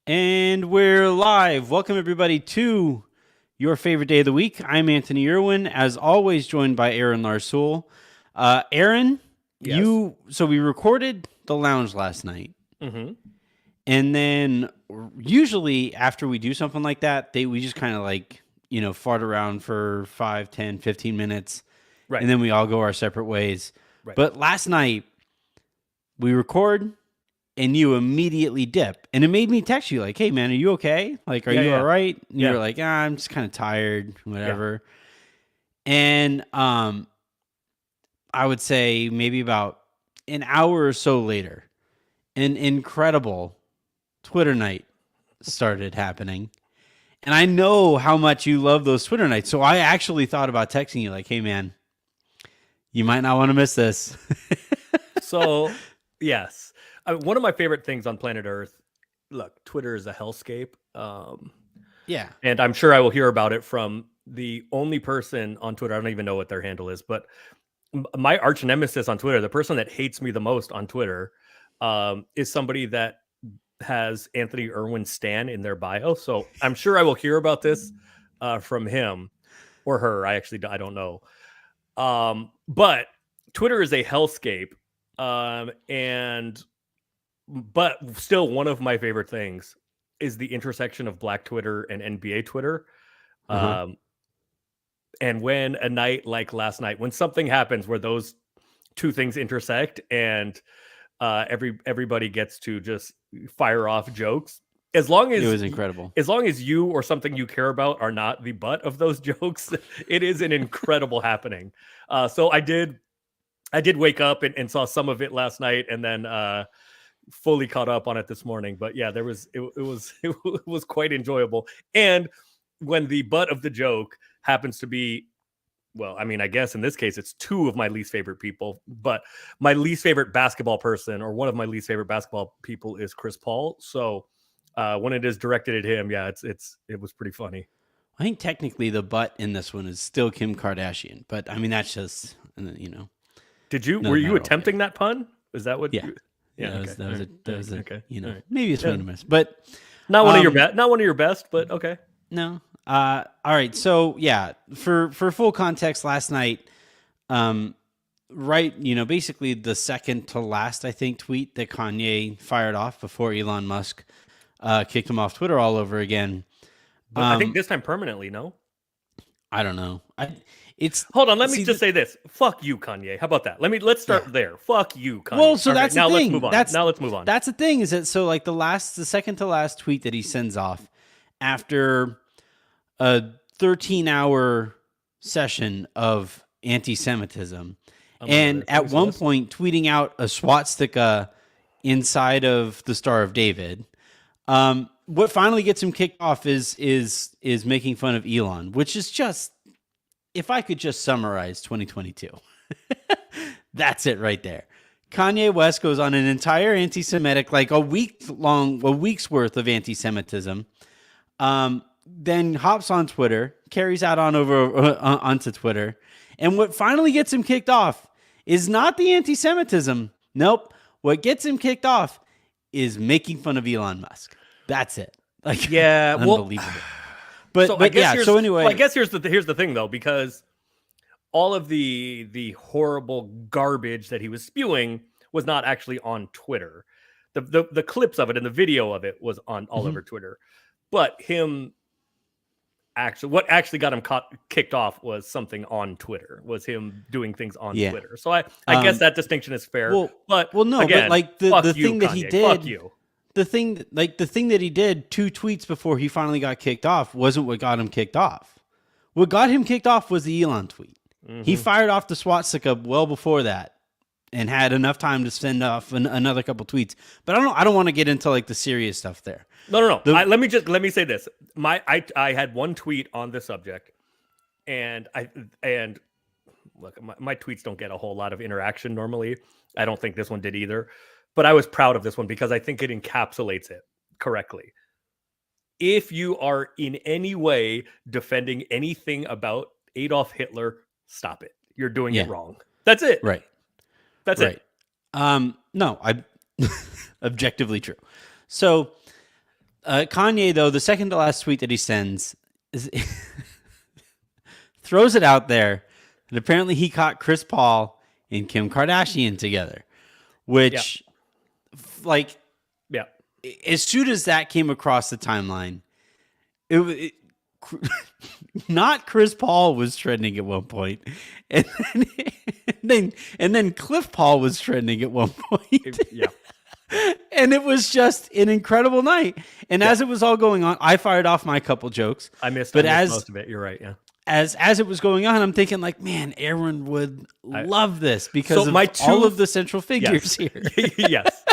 And we're live. Welcome, everybody, to your favorite day of the week. I'm Anthony Irwin, as always, joined by Aaron Larsoul. Aaron, Yes. so we recorded the lounge last night. Mm-hmm. And then usually after we do something like that, we just kind of fart around for 5, 10, 15 minutes. Right. And then we all go our separate ways. Right. But last night we record and you immediately dip. And it made me text you like, hey, man, are you okay? Like, are Yeah. you all Yeah. right? And you Yeah. were like, I'm just kind of tired, Yeah. whatever. And I would say maybe about an hour or so later, an incredible Twitter night started happening. And I know how much you love those Twitter nights. So I actually thought about texting you like, hey, man, you might not want to miss this. So, yes. One of my favorite things on planet Earth, look, Twitter is a hellscape. Yeah. And I'm sure I will hear about it from the only person on Twitter. I don't even know what their handle is, but my arch nemesis on Twitter, the person that hates me the most on Twitter, is somebody that has Anthony Irwin Stan in their bio. So I'm sure I will hear about this from him or her. I don't know. But Twitter is a hellscape. But still one of my favorite things is the intersection of Black Twitter and NBA Twitter. Uh-huh. And when a night like last night, when something happens where those two things intersect and everybody gets to just fire off jokes, as long It as was incredible. as long as you or something you care about are not the butt of those jokes, it is an incredible happening. So I did wake up and saw some of it last night, and then fully caught up on it this morning. But yeah, it was quite enjoyable. And when the butt of the joke happens to be, well, I mean, I guess in this case it's two of my least favorite people, but my least favorite basketball person, or one of my least favorite basketball people, is Chris Paul. So when it is directed at him, yeah, it was pretty funny. I think technically the butt in this one is still Kim Kardashian, but I mean that's just Were another you matter altogether. attempting that pun? Is that what? Yeah, Yeah. that Okay. was that was a that was a Okay. All right. maybe a swing Yeah. and a miss, but Not one of your best, but okay. no. All right, so yeah, for full context, last night, right, basically the second to last I think tweet that Kanye fired off before Elon Musk kicked him off Twitter all over again. But I think this time permanently, no? I don't know. It's Hold on, let me see just say this. Fuck you, Kanye. How about that? Let's start there. Fuck you, Kanye. Well, so Okay, that's now the let's thing. move on. Now let's move on. That's the thing is that so like the second to last tweet that he sends off after a 13-hour session of anti-Semitism, and at one point tweeting out a swastika inside of the Star of David. What finally gets him kicked off is making fun of Elon, which is just, if I could just summarize 2022, that's it right there. Kanye West goes on an entire anti-Semitic, like a week's worth of anti-Semitism. Then hops on Twitter, carries out on over onto Twitter, and what finally gets him kicked off is not the anti-Semitism. Nope. What gets him kicked off is making fun of Elon Musk. That's it. Like, Yeah, unbelievable. But yeah. So anyway, I guess here's the thing though, because all of the horrible garbage that he was spewing was not actually on Twitter. The clips of it and the video of it was on all over Twitter. But what actually got him kicked off was something on Twitter, was him doing things on Twitter. So I guess that distinction is fair. Well, no, again, but like the thing that he Kanye, did, fuck you. the thing that he did 2 tweets before he finally got kicked off wasn't what got him kicked off. What got him kicked off was the Elon tweet. He fired off the swastika well before that and had enough time to send off another couple tweets. But I don't want to get into like the serious stuff there. No. Let me say this. I had one tweet on the subject, and look, my tweets don't get a whole lot of interaction normally. I don't think this one did either, but I was proud of this one because I think it encapsulates it correctly. If you are in any way defending anything about Adolf Hitler, stop it. You're doing it wrong. That's it. Right. That's it. No, I objectively true. So Kanye, though, the second to last tweet that he sends is throws it out there that apparently he caught Chris Paul and Kim Kardashian together, which, like, Yeah. as soon as that came across the timeline, it not Chris Paul was trending at one point, and then Cliff Paul was trending at one point. Yeah. And it was just an incredible night. And as it was all going on, I fired off my couple jokes. I missed most of it. You're right. Yeah. As it was going on, I'm thinking like, man, Aaron would love this because of all of the central figures here. Yes.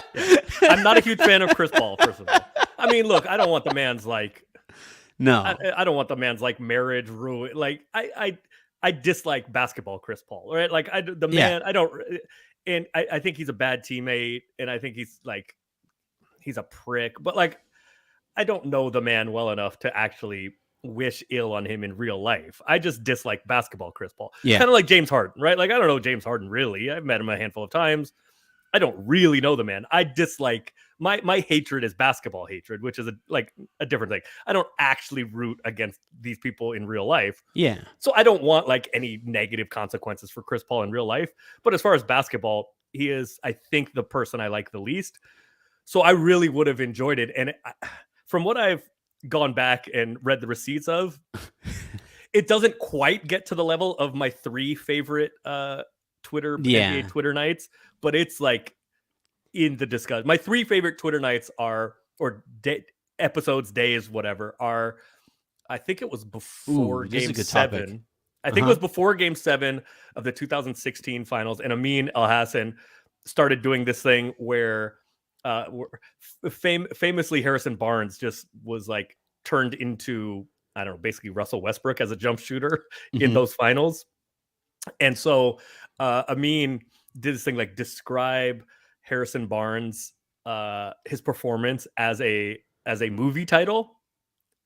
I'm not a huge fan of Chris Paul, first of all. I mean, look, I don't want the man's like, no, I don't want the man's like marriage ruin. Like I dislike basketball Chris Paul, right? Like I don't, and I think he's a bad teammate, and I think he's a prick, but like, I don't know the man well enough to actually wish ill on him in real life. I just dislike basketball Chris Paul. Yeah. Kind of like James Harden, right? Like, I don't know James Harden really. I've met him a handful of times. I don't really know the man. I dislike my hatred is basketball hatred, which is a different thing. I don't actually root against these people in real life. Yeah. So I don't want like any negative consequences for Chris Paul in real life. But as far as basketball, he is, I think, the person I like the least. So I really would have enjoyed it. And from what I've gone back and read the receipts of, it doesn't quite get to the level of my 3 favorite NBA Twitter nights, but it's like in the discussion. My 3 favorite Twitter nights are, or episodes, days, whatever, are, I think it was before Game 7. Topic. I think it was before Game 7 of the 2016 finals, and Amin Al-Hassan started doing this thing where famously Harrison Barnes just was like turned into, I don't know, basically Russell Westbrook as a jump shooter in those finals. And so Amin did this thing like describe Harrison Barnes, his performance as a movie title.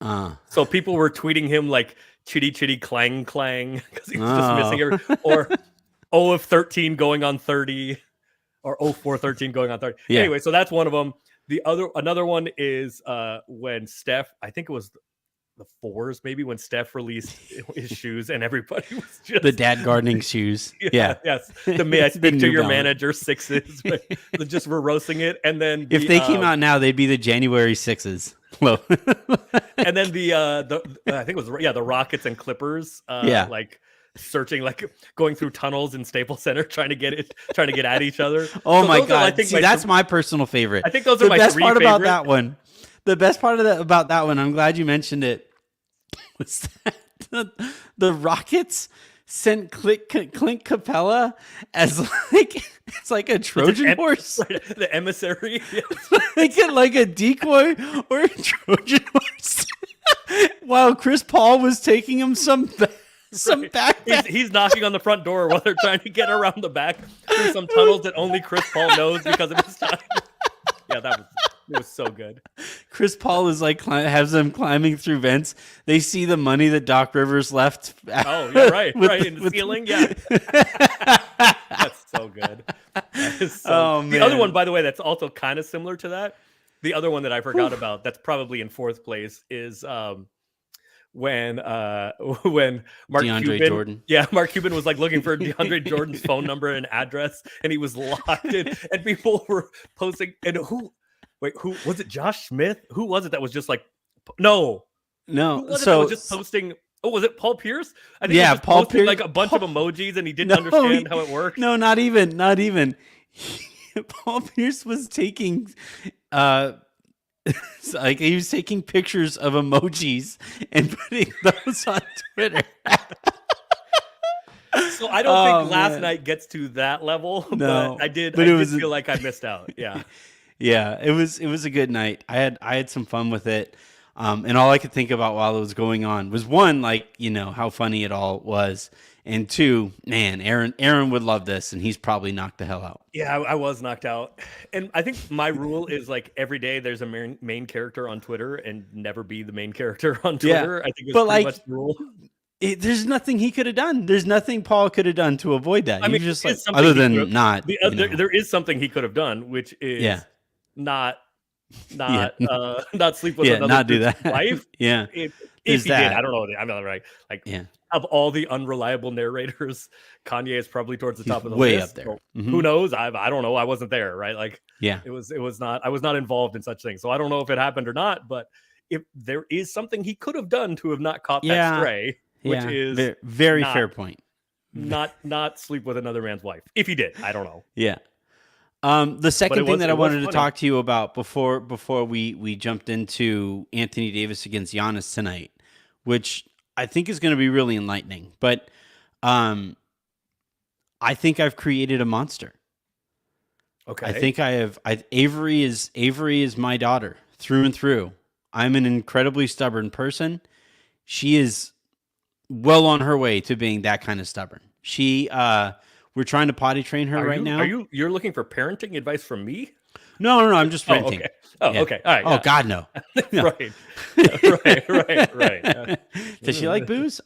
So people were tweeting him like chitty chitty clang clang because he was just missing it, or 0 of 13 going on 30, or 0-4-13 going on 30. Yeah. Anyway, so that's one of them. Another one is when Steph, I think it was the 4s, maybe, when Steph released his shoes and everybody was just the dad gardening shoes. Yeah. Yes. May I speak to your manager 6s, but just we're roasting it. And then if they came out now, they'd be the January 6s. Well, and then the I think it was the Rockets and Clippers. Like searching, like going through tunnels in Staples Center, trying to get at each other. Oh so my god! That's my personal favorite. I think those are my best part favorite. About that one. The best part about that one, I'm glad you mentioned it, was that the Rockets sent Clint Capella as it's like a Trojan horse, right, the emissary, like a decoy or a Trojan horse, while Chris Paul was taking him some back. He's knocking on the front door while they're trying to get around the back through some tunnels that only Chris Paul knows because of his time. Yeah, it was so good. Chris Paul is like has them climbing through vents. They see the money that Doc Rivers left. Oh, yeah, right in the ceiling. Yeah, that's so good. The other one, by the way, that's also kind of similar to that. The other one that I forgot about, that's probably in 4th place, is when Mark Cuban, Mark Cuban was like looking for DeAndre Jordan's phone number and address, and he was locked in, and people were posting. And who was it? Josh Smith? Who was it that was just like, no? Who was it that was just posting? Oh, was it Paul Pierce? I think he was just Paul posting Pierce, like a bunch of emojis, and he didn't understand how it worked. No, not even. Paul Pierce was taking like he was taking pictures of emojis and putting those on Twitter. So I don't think last night gets to that level, but I did feel like I missed out. Yeah. Yeah, it was a good night. I had some fun with it. And all I could think about while it was going on was, one, like, how funny it all was. And 2, man, Aaron would love this, and he's probably knocked the hell out. Yeah, I was knocked out. And I think my rule is like every day there's a main character on Twitter and never be the main character on Twitter. I think it's pretty much the rule. There's nothing he could have done. There's nothing Paul could have done to avoid that. I mean, just like, other than not. There is something he could have done, which is not Yeah. not sleep with Yeah, another not do dude's that. wife. Yeah. If There's he did, I that. don't know. I'm not right. Like Yeah. of all the unreliable narrators, Kanye is probably towards the He's top of the way up list. there. So who Mhm. knows? I don't know. I wasn't there, right? Like Yeah. it was not. I was not involved in such things, so I don't know if it happened or not. But if there is something he could have done to have not caught that Yeah. stray, which Yeah. is Very not fair point. not sleep with another man's wife. If he did, I don't know. Yeah. The But second thing that I it was wanted to funny. talk to you about before we jumped into Anthony Davis against Giannis tonight, which I think is going to be really enlightening. But um, I think I've created a monster. Okay. I think I have. Avery is my daughter through and through. I'm an incredibly stubborn person. She is well on her way to being that kind of stubborn. We're trying to potty train her right now. You're looking for parenting advice from me? No, I'm just ranting. Okay. Oh, Yeah. okay. All right. Oh Yeah. God, no. No. Right. Right. Does she like booze?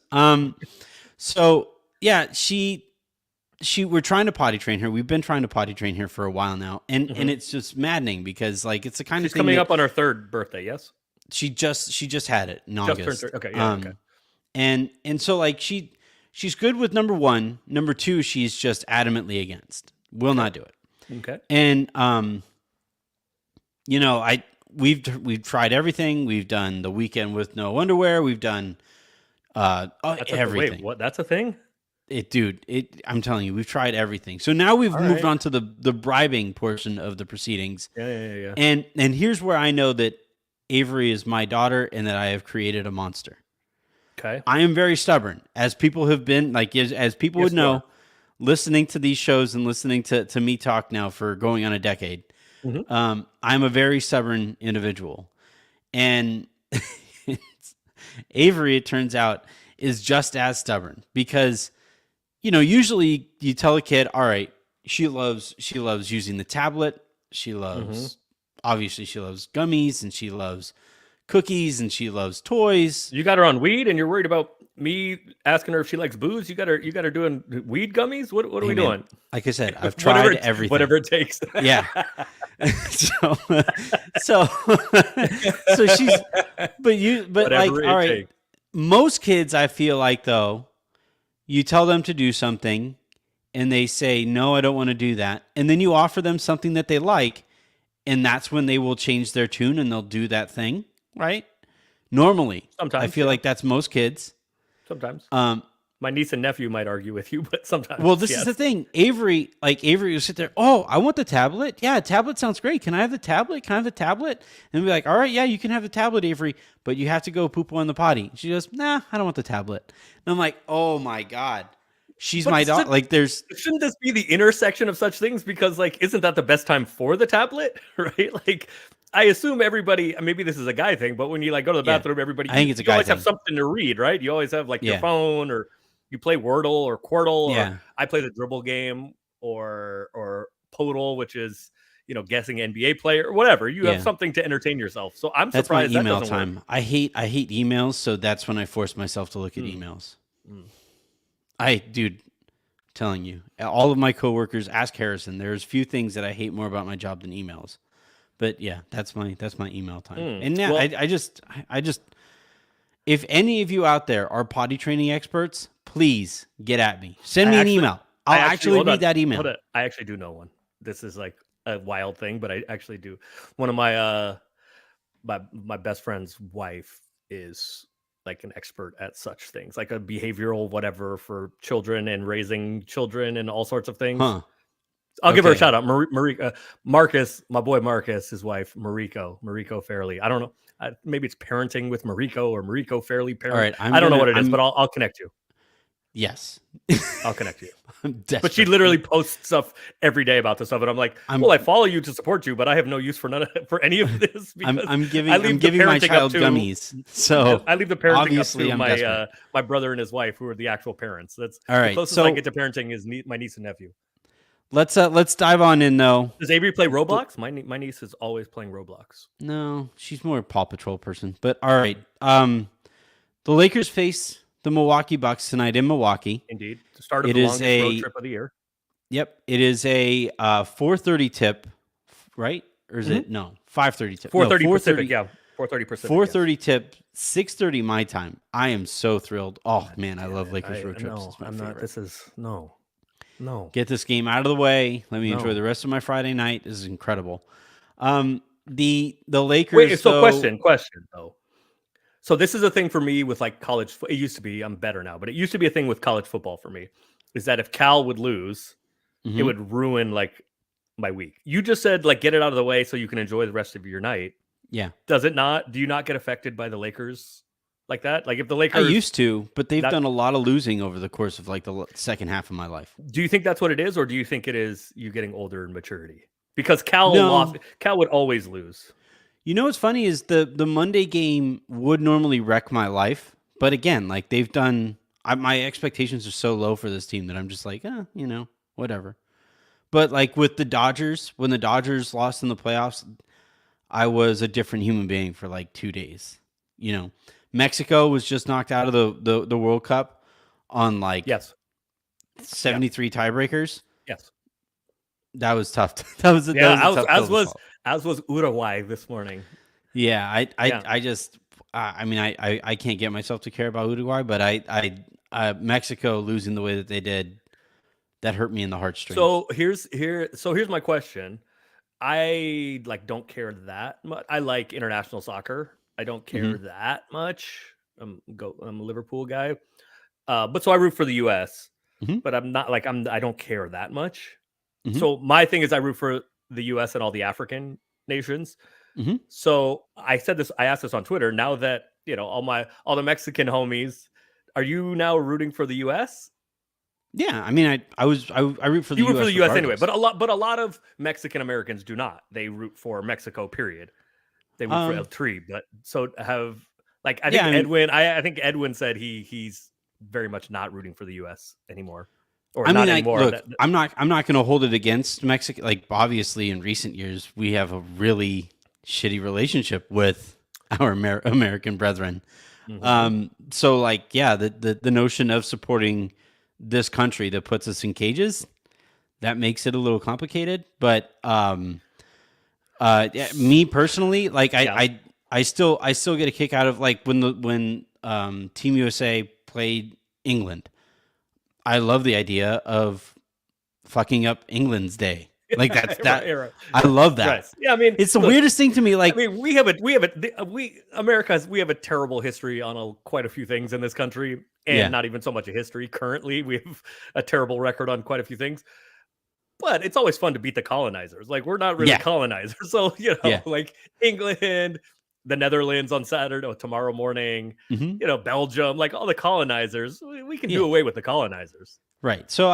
So yeah, we're trying to potty train her. We've been trying to potty train her for a while now, and it's just maddening because like it's the kind She's of thing coming up on her third birthday. Yes. she just had it in Just August. turned 30. Okay. Yeah. Okay. And so like she's good with number one. Number two, she's just adamantly against. Will not do it. Okay. And we've tried everything. We've done the weekend with no underwear. We've done everything. Wait, what? That's a thing? I'm telling you, we've tried everything. So now we've moved on to the bribing portion of the proceedings. Yeah. And here's where I know that Avery is my daughter and that I have created a monster. Okay. I am very stubborn, as people have been, like as people would know, listening to these shows and listening to me talk now for going on a decade. I'm a very stubborn individual, and Avery, it turns out, is just as stubborn because, usually you tell a kid, all right, she loves using the tablet. She loves, obviously she loves gummies and she loves cookies and she loves toys. You got her on weed and you're worried about me asking her if she likes booze. You got her doing weed gummies. What are we doing? Like I said, I've tried everything. Whatever it takes. Yeah. so she's, but like, all right. Takes. Most kids, I feel like, though, you tell them to do something and they say, no, I don't want to do that. And then you offer them something that they like. And that's when they will change their tune and they'll do that thing. Right? Normally. Sometimes. I feel like that's most kids. Sometimes. My niece and nephew might argue with you, but sometimes. Well, this is the thing. Avery will sit there. Oh, I want the tablet. Yeah, tablet sounds great. Can I have the tablet? Can I have the tablet? And be like, all right, yeah, you can have the tablet, Avery, but you have to go poop on the potty. She goes, nah, I don't want the tablet. And I'm like, oh my God. She's my daughter. Like, shouldn't this be the intersection of such things? Because like, isn't that the best time for the tablet? Right? Like, I assume everybody, maybe this is a guy thing, but when you like go to the bathroom, everybody, I think it's a guy always thing. have something to read, right? You always have like your phone, or you play Wordle or Quirtle, or I play the dribble game, or Podle, which is, guessing NBA player or whatever. You have something to entertain yourself. So I'm surprised that's my email that time. Work. I hate emails, so that's when I force myself to look at emails. Dude, telling you, all of my coworkers, ask Harrison. There's few things that I hate more about my job than emails. But yeah, that's my email time. And now I just if any of you out there are potty training experts, please get at me. Send me an email. I'll actually read that email. I actually do know one. This is like a wild thing, but I actually do. One of my my best friend's wife is like an expert at such things, like a behavioral whatever for children and raising children and all sorts of things. I'll give her a shout out. Marcus, my boy Marcus, his wife, Mariko Fairley. I don't know. Maybe it's parenting with Mariko or Mariko Fairley parent. All right, I don't know what it is, but I'll connect you. Yes. I'll connect you. But she literally posts stuff every day about this stuff. And I'm like, I follow you to support you, but I have no use for any of this. I'm giving my child gummies. So I leave the parenting up to my brother and his wife, who are the actual parents. That's all right. The closest I get to parenting is my niece and nephew. Let's dive on in though. Does Avery play Roblox? My niece is always playing Roblox. No, she's more a Paw Patrol person. But all right. The Lakers face the Milwaukee Bucks tonight in Milwaukee. Indeed. The start of the longest road trip of the year. Yep. It is a 4:30 tip, right? Or is it? No. 5:30 tip. No, 4:30 Pacific. 4:30. Yeah, 4:30 Pacific. 4:30 tip. 6:30 my time. I am so thrilled. Oh God man, I damn love it. Lakers road trips. No, It's my I'm not. favorite. This is no. Get this game out of the way. Let me enjoy No. the rest of my Friday night. This is incredible. The Wait, Lakers so though. question though. So this is a thing for me with like college. It used to be. I'm better now, but it used to be a thing with college football for me. Is that if Cal would lose, it Mhm. would ruin like my week. You just said like get it out of the way so you can enjoy the rest of your night. Yeah. Does it not? Do you not get affected by the Lakers like that? Like if the I Lakers used to, but they've that done a lot of losing over the course of like the second half of my life. do you think that's what it is, or do you think it is you getting older and maturity? Because Cal No. Cal would always lose. You know what's funny is the Monday game would normally wreck my life, but again, like they've done, my expectations are so low for this team that I'm just like, whatever. But like with the Dodgers, when the Dodgers lost in the playoffs, I was a different human being for like 2 days. Mexico was just knocked out of the World Cup on like Yes. 73 tiebreakers. Yes. That was tough. That was a tough pill to swallow. As was Uruguay this morning. Yeah, Yeah. I just, I mean, I can't get myself to care about Uruguay, but Mexico losing the way that they did, that hurt me in the heartstrings. So here's my question. I like don't care that much. I like international soccer. I don't care that much. I'm a Liverpool guy. But so I root for the US, Mhm. but I'm not like I don't care that much. Mhm. So my thing is I root for the US and all the African nations. Mhm. So I asked this on Twitter. Now that, all the Mexican homies, are you now rooting for the US? Yeah, I mean, I root for the You root US for the US anyway, regardless. but a lot of Mexican Americans do not. They root for Mexico, period. They root for El Um, Tri. But so have like I yeah, think I mean, Edwin said he's very much not rooting for the US anymore. Or I not mean, like, anymore. look, I'm not going to hold it against Mexico. Like, obviously, in recent years, we have a really shitty relationship with our American brethren. So, like, yeah, the notion of supporting this country that puts us in cages, that makes it a little complicated. But yeah, me personally, like, Yeah. I still get a kick out of like when Team USA played England. I love the idea of fucking up England's day. Like that's that. Right. I love that. Right. Yeah, I mean, It's the look, weirdest thing to me. Like, I mean, we have a terrible history on quite a few things in this country, and yeah, not even so much a history. Currently, we have a terrible record on quite a few things. But it's always fun to beat the colonizers. Like we're not really yeah, colonizers, so yeah. like England, the Netherlands on Saturday or tomorrow morning, Hmm. Belgium, like all the colonizers. We can Yeah. do away with the colonizers. Right. So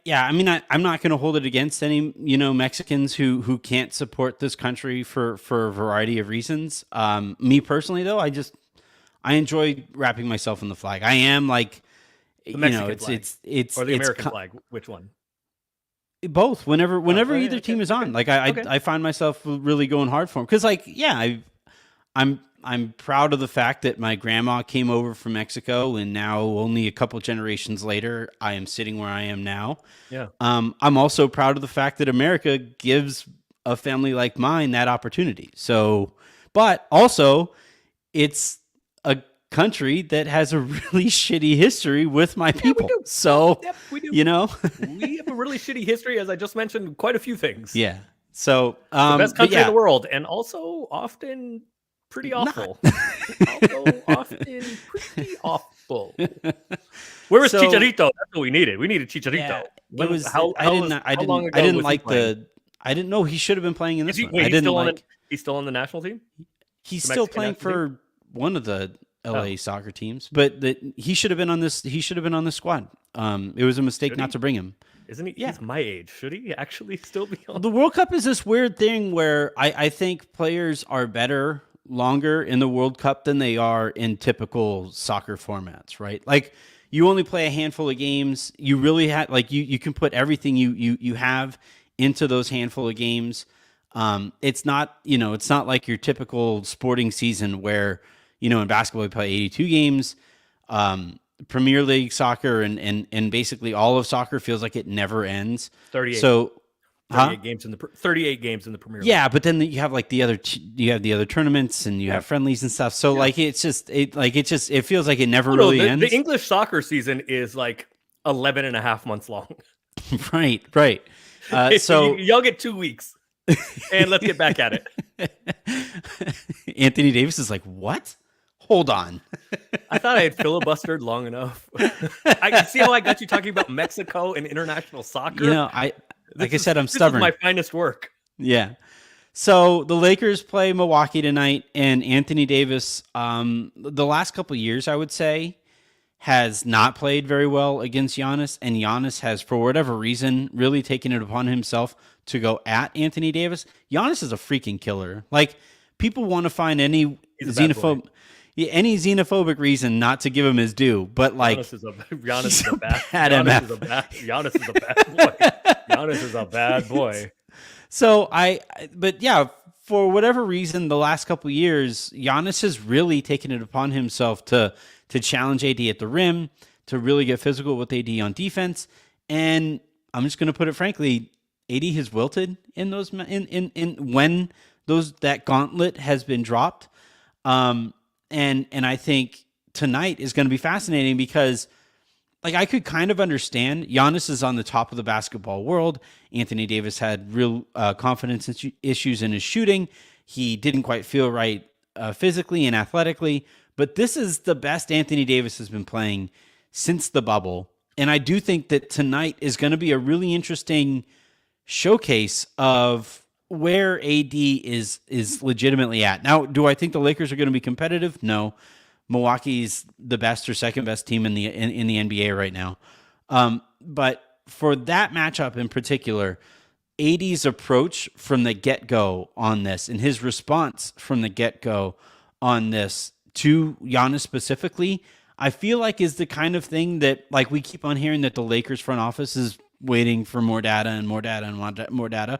yeah, I mean, I'm not going to hold it against any, Mexicans who can't support this country for a variety of reasons. Me personally, though, I enjoy wrapping myself in the flag. I am like, The Mexican flag or the it's American flag. Which one? both. Whenever Okay, either team is okay, on, like okay. I find myself really going hard for them because, like, yeah, I'm proud of the fact that my grandma came over from Mexico, and now only a couple generations later, I am sitting where I am now. Yeah. I'm also proud of the fact that America gives a family like mine that opportunity. So, but also, it's a country that has a really shitty history with my people. We do. So, Yep, we do. we have a really shitty history, as I just mentioned, quite a few things. yeah. So, The best but country yeah, in the world, and also often pretty awful. Also often pretty awful. Where was So- Chicharito? That's what we needed. We needed Chicharito. Yeah, When- it was. how long I ago didn't was he like playing? I didn't know he should have been playing in Is this he, one. wait, I he's didn't still on like. he's still on the national team? He's the still Mexican playing national for one of the LA soccer teams, but he should have been on this. He should have been on this squad. It was a mistake Should not he? to bring him. Isn't he? Yeah. He's my age. Should he actually still be on? The World Cup is this weird thing where I think players are better longer in the World Cup than they are in typical soccer formats, right? Like you only play a handful of games. You really have like you can put everything you have into those handful of games. It's not, it's not like your typical sporting season where, in basketball we play 82 games. Premier League soccer and basically all of soccer feels like it never ends. 38. So Huh? 38 games in the Premier League. Yeah, but then you have like the other tournaments and you have friendlies and stuff. So like it feels like it never really ends. The English soccer season is like 11 and a half months long. Right. So y'all get 2 weeks, and let's get back at it. Anthony Davis is like, what? Hold on. I thought I had filibustered long enough. I can see how I got you talking about Mexico and international soccer. You know, I'm stubborn. This is my finest work. Yeah. So the Lakers play Milwaukee tonight, and Anthony Davis, the last couple of years, I would say, has not played very well against Giannis, and Giannis has, for whatever reason, really taken it upon himself to go at Anthony Davis. Giannis is a freaking killer. Like, people want to find any xenophobic reason not to give him his due, but like Giannis is a bad boy. Giannis is a bad boy. So but yeah, for whatever reason, the last couple of years, Giannis has really taken it upon himself to challenge AD at the rim, to really get physical with AD on defense, and I'm just going to put it frankly, AD has wilted in those when that gauntlet has been dropped. And I think tonight is going to be fascinating because, like, I could kind of understand Giannis is on the top of the basketball world. Anthony Davis had real confidence issues in his shooting. He didn't quite feel right physically and athletically, but this is the best Anthony Davis has been playing since the bubble. And I do think that tonight is going to be a really interesting showcase of where AD is legitimately at. Now, do I think the Lakers are going to be competitive? No. Milwaukee's the best or second best team in the NBA right now. But for that matchup in particular, AD's approach from the get-go on this and his response from the get-go on this to Giannis specifically, I feel like is the kind of thing that, like, we keep on hearing that the Lakers front office is waiting for more data and more data and more data.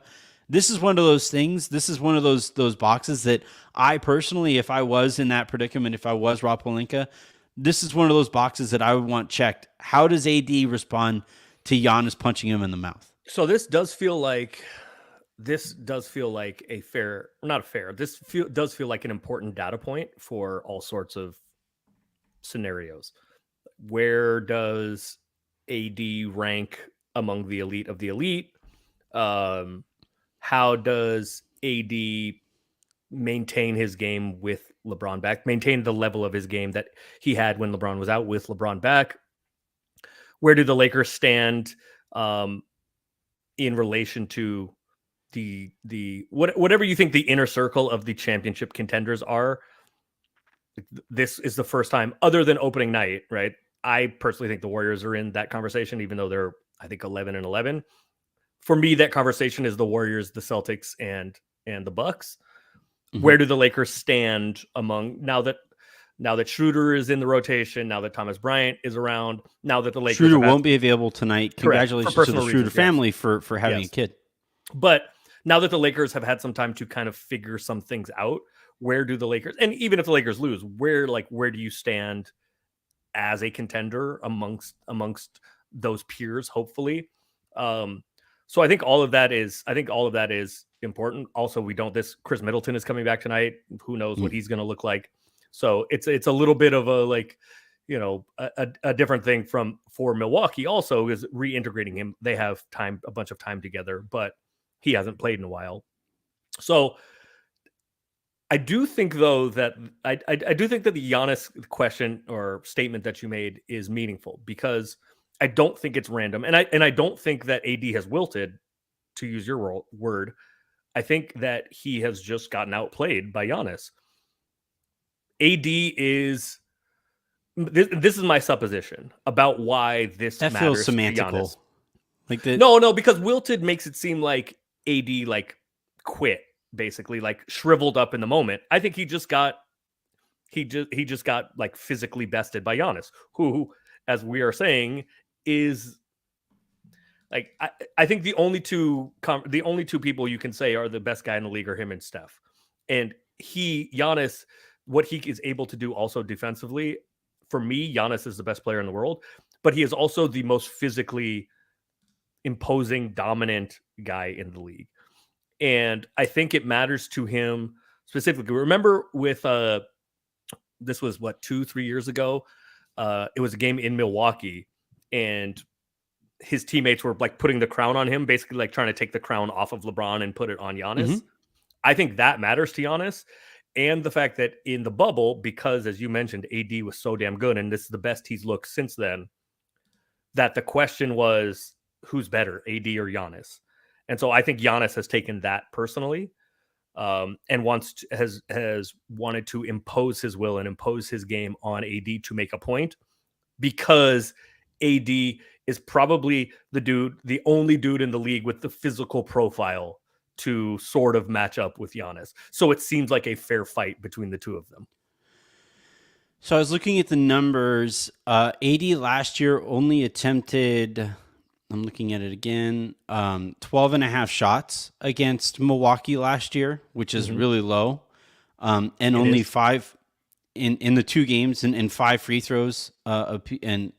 This is one of those things. This is one of those boxes that I personally, if I was in that predicament, if I was Rob Pelinka, this is one of those boxes that I would want checked. How does AD respond to Giannis punching him in the mouth? So this does feel like a fair, not fair. Does feel like an important data point for all sorts of scenarios. Where does AD rank among the elite of the elite? How does AD maintain his game with LeBron back, maintain the level of his game that he had when LeBron was out with LeBron back? Where do the Lakers stand in relation to whatever you think the inner circle of the championship contenders are? This is the first time, other than opening night, right? I personally think the Warriors are in that conversation, even though they're, I think, 11-11. For me, that conversation is the Warriors, the Celtics, and the Bucks. Mm-hmm. Where do the Lakers stand among now that Schroeder is in the rotation, now that Thomas Bryant is around, now that the Lakers Schroeder won't be available tonight. Congratulations to the Schroeder family for having a kid. But now that the Lakers have had some time to kind of figure some things out, where do the Lakers, and even if the Lakers lose, where do you stand as a contender amongst those peers, hopefully? So I think all of that is important. Also, Chris Middleton is coming back tonight. Who knows what he's going to look like? So it's a little bit of a different thing for Milwaukee. Also, is reintegrating him. They have a bunch of time together, but he hasn't played in a while. So I do think, though, that I do think that the Giannis question or statement that you made is meaningful, because I don't think it's random, and I don't think that AD has wilted, to use your word. I think that he has just gotten outplayed by Giannis. AD is this is my supposition about why this that matters feels semantical. To no, because wilted makes it seem like AD quit, basically, shriveled up in the moment. I think he just got physically bested by Giannis, who, as we are saying, is I think the only two people you can say are the best guy in the league are him and Steph. And Giannis, what he is able to do also defensively, for me, Giannis is the best player in the world, but he is also the most physically imposing, dominant guy in the league. And I think it matters to him specifically. Remember with this was what 2-3 years ago. It was a game in Milwaukee, and his teammates were like putting the crown on him, basically like trying to take the crown off of LeBron and put it on Giannis. Mhm. I think that matters to Giannis. And the fact that in the bubble, because as you mentioned, AD was so damn good, and this is the best he's looked since then, that the question was who's better, AD or Giannis? And so I think Giannis has taken that personally, and has wanted to impose his will and impose his game on AD to make a point, because AD is probably the only dude in the league with the physical profile to sort of match up with Giannis. So it seems like a fair fight between the two of them. So I was looking at the numbers. AD last year only attempted, I'm looking at it again, 12 and a half shots against Milwaukee last year, which is really low. And It only is. 5 in the 2 games and 5 free throws and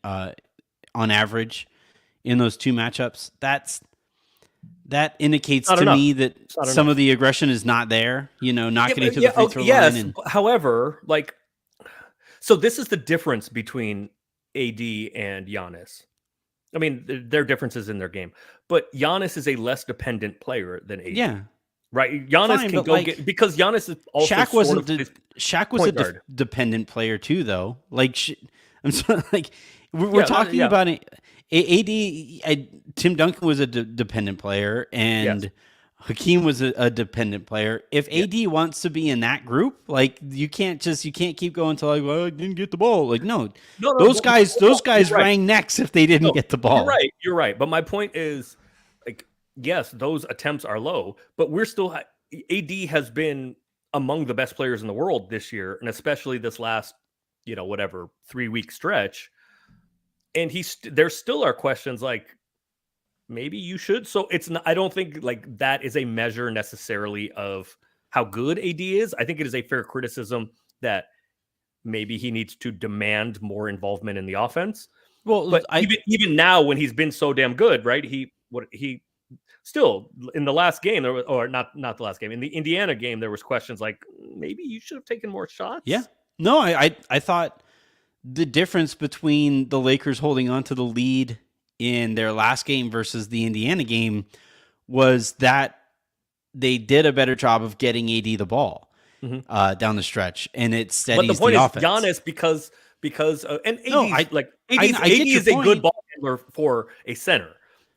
on average in those 2 matchups. That indicates Not to enough. me that It's not some enough. of the aggression is not there, not Yeah, getting but- to yeah, the free oh, throw yes. line. And However, like, so this is the difference between AD and Giannis. I mean, there are differences in their game, but Giannis is a less dependent player than AD. yeah, Right? Giannis fine, can but go like, get, because Giannis is also Shaq sort wasn't of the his Shaq was point a guard. dependent player too, though. Like, I'm sorry, like we're Yeah, talking yeah. about it. Tim Duncan was a dependent player, and Yes. Hakeem was a dependent player. If Yeah. AD wants to be in that group, like you can't keep going to like, well, I didn't get the ball. Like, no, No, those no, guys you're right. rang necks if they didn't No, get the ball. You're right. But my point is, like, yes, those attempts are low, but we're still AD has been among the best players in the world this year, and especially this last, 3-week stretch. And there still are questions like, maybe you should. So it's not, I don't think like that is a measure necessarily of how good AD is. I think it is a fair criticism that maybe he needs to demand more involvement in the offense. Well, But even now, when he's been so damn good, right? He still in the last game there was, or not the last game, in the Indiana game, there was questions like, maybe you should have taken more shots. yeah, no, I thought the difference between the Lakers holding on to the lead in their last game versus the Indiana game was that they did a better job of getting AD the ball down the stretch, and it steadies But the point is, offense. Giannis, because and AD's, No, AD I get your is a good point. ball handler for a center,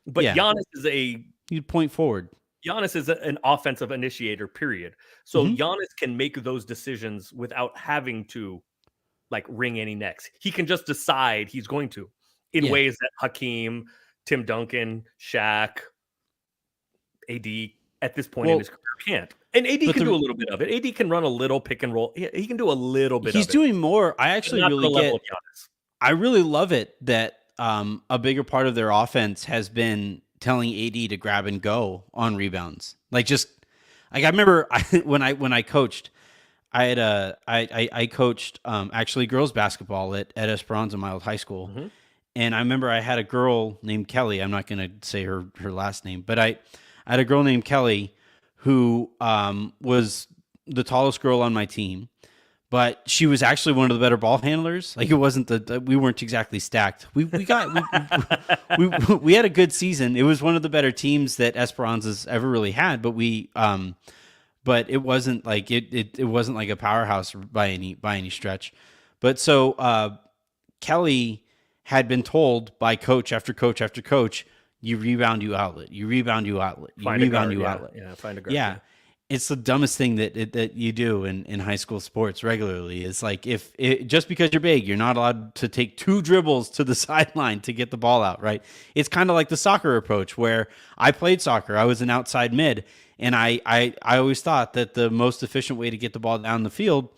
but Yeah. Giannis is You point forward. an offensive initiator, period. So Mhm. Giannis can make those decisions without having to like wring any necks. He can just decide he's going to, in Yeah. ways that Hakeem, Tim Duncan, Shaq, AD at this point in his career can't. And AD can do a little bit of it. AD can run a little pick and roll. He can do a little bit of it. He's doing more. I actually Not to really the level of Giannis. I really love it that a bigger part of their offense has been telling AD to grab and go on rebounds. Like I remember when I coached, I coached actually girls basketball at Esperanza, my old high school. Mhm. And I remember I had a girl named Kelly. I'm not going to say her last name, but I had a girl named Kelly who was the tallest girl on my team, but she was actually one of the better ball handlers. Like, it wasn't we weren't exactly stacked. We had a good season. It was one of the better teams that Esperanza's ever really had, but but it wasn't like it wasn't like a powerhouse by any stretch. But so Kelly had been told by coach after coach after coach, you rebound, you outlet, you rebound, you outlet, you Find a rebound, guard, you yeah. outlet. Yeah, find a guard. Yeah. It's the dumbest thing that you do in high school sports regularly. It's like, just because you're big, you're not allowed to take 2 dribbles to the sideline to get the ball out, right? It's kind of like the soccer approach, where I played soccer. I was an outside mid, and I always thought that the most efficient way to get the ball down the field,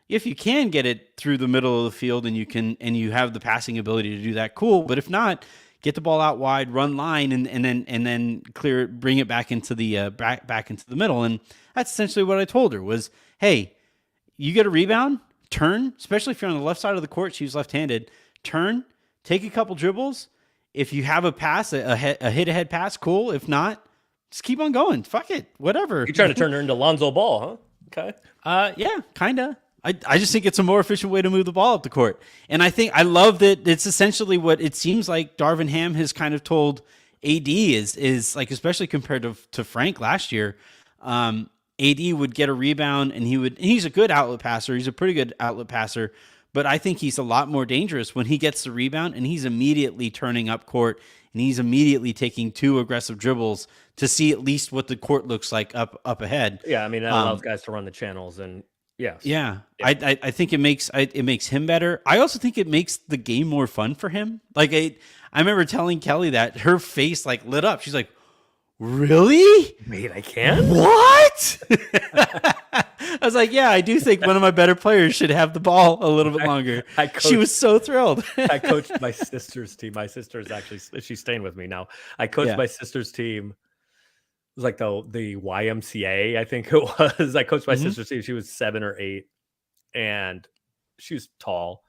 if you can get it through the middle of the field and you have the passing ability to do that, cool. But if not, get the ball out wide, run line, and then clear it, bring it back into the back into the middle. And that's essentially what I told her was, hey, you get a rebound, turn, especially if you're on the left side of the court, she's left-handed, turn, take a couple dribbles, If you have a pass, a hit ahead pass, cool. If not, just keep on going. Fuck it, whatever. You're trying to turn her into Lonzo Ball, huh? Okay. Yeah, kind of. I just think it's a more efficient way to move the ball up the court. And I love that it's essentially what it seems like Darvin Ham has kind of told AD is like, especially compared to Frank last year. AD would get a rebound and he's a good outlet passer. He's a pretty good outlet passer, but I think he's a lot more dangerous when he gets the rebound and he's immediately turning up court and he's immediately taking 2 aggressive dribbles to see at least what the court looks like up ahead. Yeah, I mean that allows guys to run the channels, and yes, yeah. I think it makes him better. I also think it makes the game more fun for him. Like I remember telling Kelly that her face like lit up. She's like, "Really? wait, I can? What?" I was like, "Yeah, I do think one of my better players should have the ball a little bit longer." She was so thrilled. I coached my sister's team. My sister is actually she's staying with me now. I coached my sister's team. It was like the YMCA, I think it was. I coached my sister's team. She was 7 or 8, and she was tall,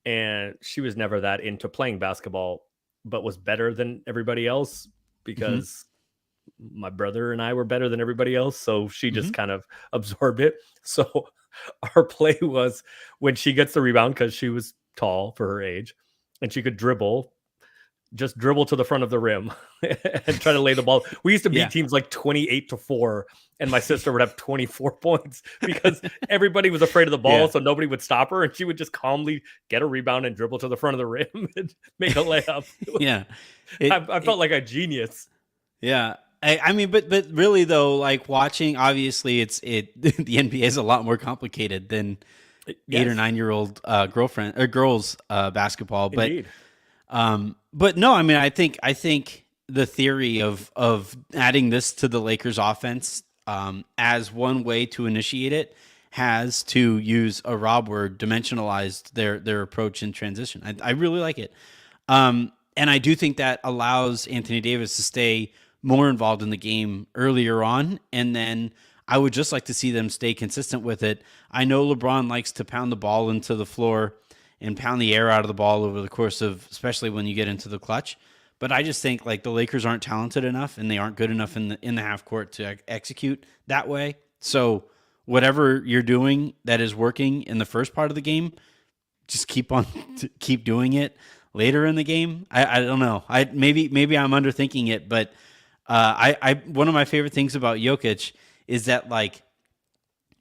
and she was never that into playing basketball, but was better than everybody else because my brother and I were better than everybody else. So she just kind of absorbed it. So our play was when she gets the rebound, because she was tall for her age and she could just dribble to the front of the rim and try to lay the ball. We used to beat teams like 28-4, and my sister would have 24 points because everybody was afraid of the ball, so nobody would stop her, and she would just calmly get a rebound and dribble to the front of the rim and make a layup. I felt like a genius. Yeah. I mean, but really though, like watching, obviously the NBA is a lot more complicated than 8 or 9-year-old girlfriend or girls basketball. But Indeed. But no, I mean, I think the theory of adding this to the Lakers offense as one way to initiate it has, to use a Rob word, dimensionalized their approach in transition. I really like it. And I do think that allows Anthony Davis to stay more involved in the game earlier on. And then I would just like to see them stay consistent with it. I know LeBron likes to pound the ball into the floor and pound the air out of the ball over the course of, especially when you get into the clutch. But I just think like the Lakers aren't talented enough and they aren't good enough in the half court to execute that way. So whatever you're doing that is working in the first part of the game, just keep doing it later in the game. I don't know. Maybe I'm underthinking it, but one of my favorite things about Jokic is that, like,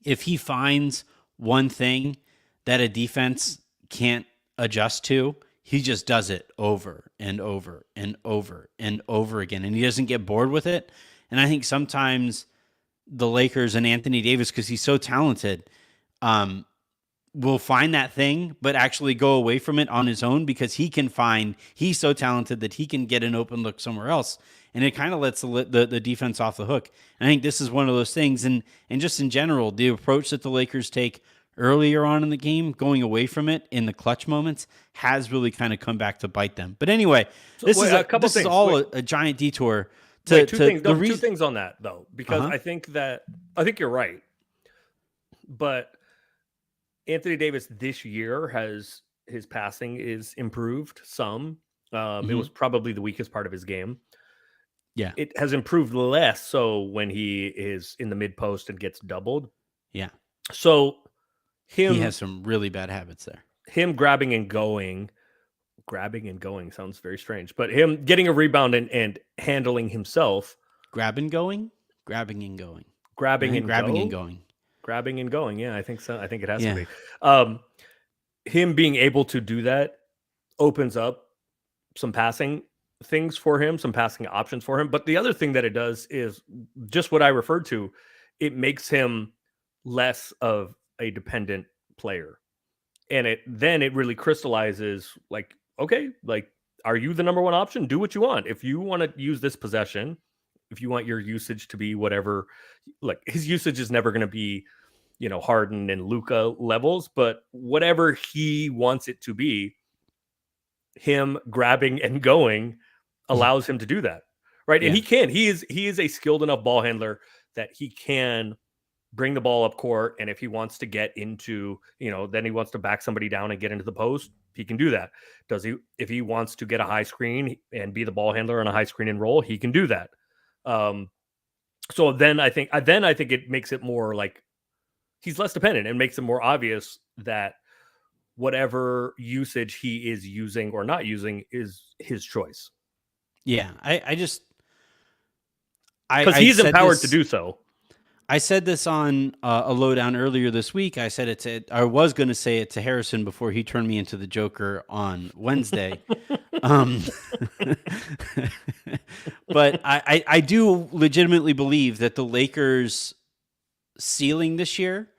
if he finds one thing that a defense can't adjust to, he just does it over and over and over and over again, and he doesn't get bored with it. And I think sometimes the Lakers and Anthony Davis, because he's so talented, will find that thing, but actually go away from it on his own because he's so talented that he can get an open look somewhere else. And it kind of lets the defense off the hook. And I think this is one of those things. And just in general, the approach that the Lakers take earlier on in the game, going away from it in the clutch moments, has really kind of come back to bite them. But anyway, this is a giant detour. Two things on that, though, because I think you're right. But Anthony Davis this year his passing is improved some. It was probably the weakest part of his game. Yeah. It has improved less so when he is in the mid post and gets doubled. Yeah. So he has some really bad habits there. Him grabbing and going sounds very strange, but him getting a rebound and handling himself. Grabbing and going. Yeah, I think so. I think it has to be. Him being able to do that opens up some passing things for him, some passing options for him. But the other thing that it does is just what I referred to. It makes him less of a dependent player. And it really crystallizes, like, okay, like, are you the number one option? Do what you want. If you want to use this possession, if you want your usage to be whatever, like, his usage is never going to be, Harden and Luka levels, but whatever he wants it to be, him grabbing and going allows him to do that. Right. Yeah. And he is a skilled enough ball handler that he can bring the ball up court, and if he wants to get into, then he wants to back somebody down and get into the post, he can do that. If he wants to get a high screen and be the ball handler on a high screen and roll, he can do that. So then I think it makes it more like he's less dependent and makes it more obvious that whatever usage he is using or not using is his choice. Yeah, because he's empowered to do so. I said this on a lowdown earlier this week. I said I was going to say it to Harrison before he turned me into the Joker on Wednesday. But I do legitimately believe that the Lakers' ceiling this year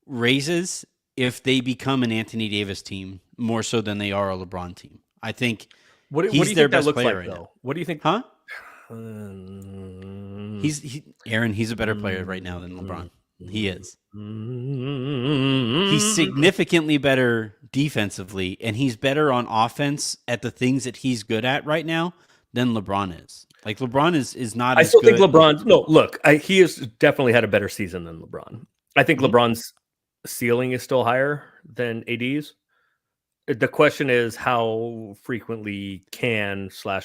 raises if they become an Anthony Davis team more so than they are a LeBron team. I think what do you he's their think that best looks player like, right though? now. What do you think? Huh? Aaron, he's a better player right now than LeBron. He is. He's significantly better defensively, and he's better on offense at the things that he's good at right now than LeBron is. Like, LeBron is not as good. I still think LeBron... No, look, he has definitely had a better season than LeBron. I think LeBron's ceiling is still higher than AD's. The question is how frequently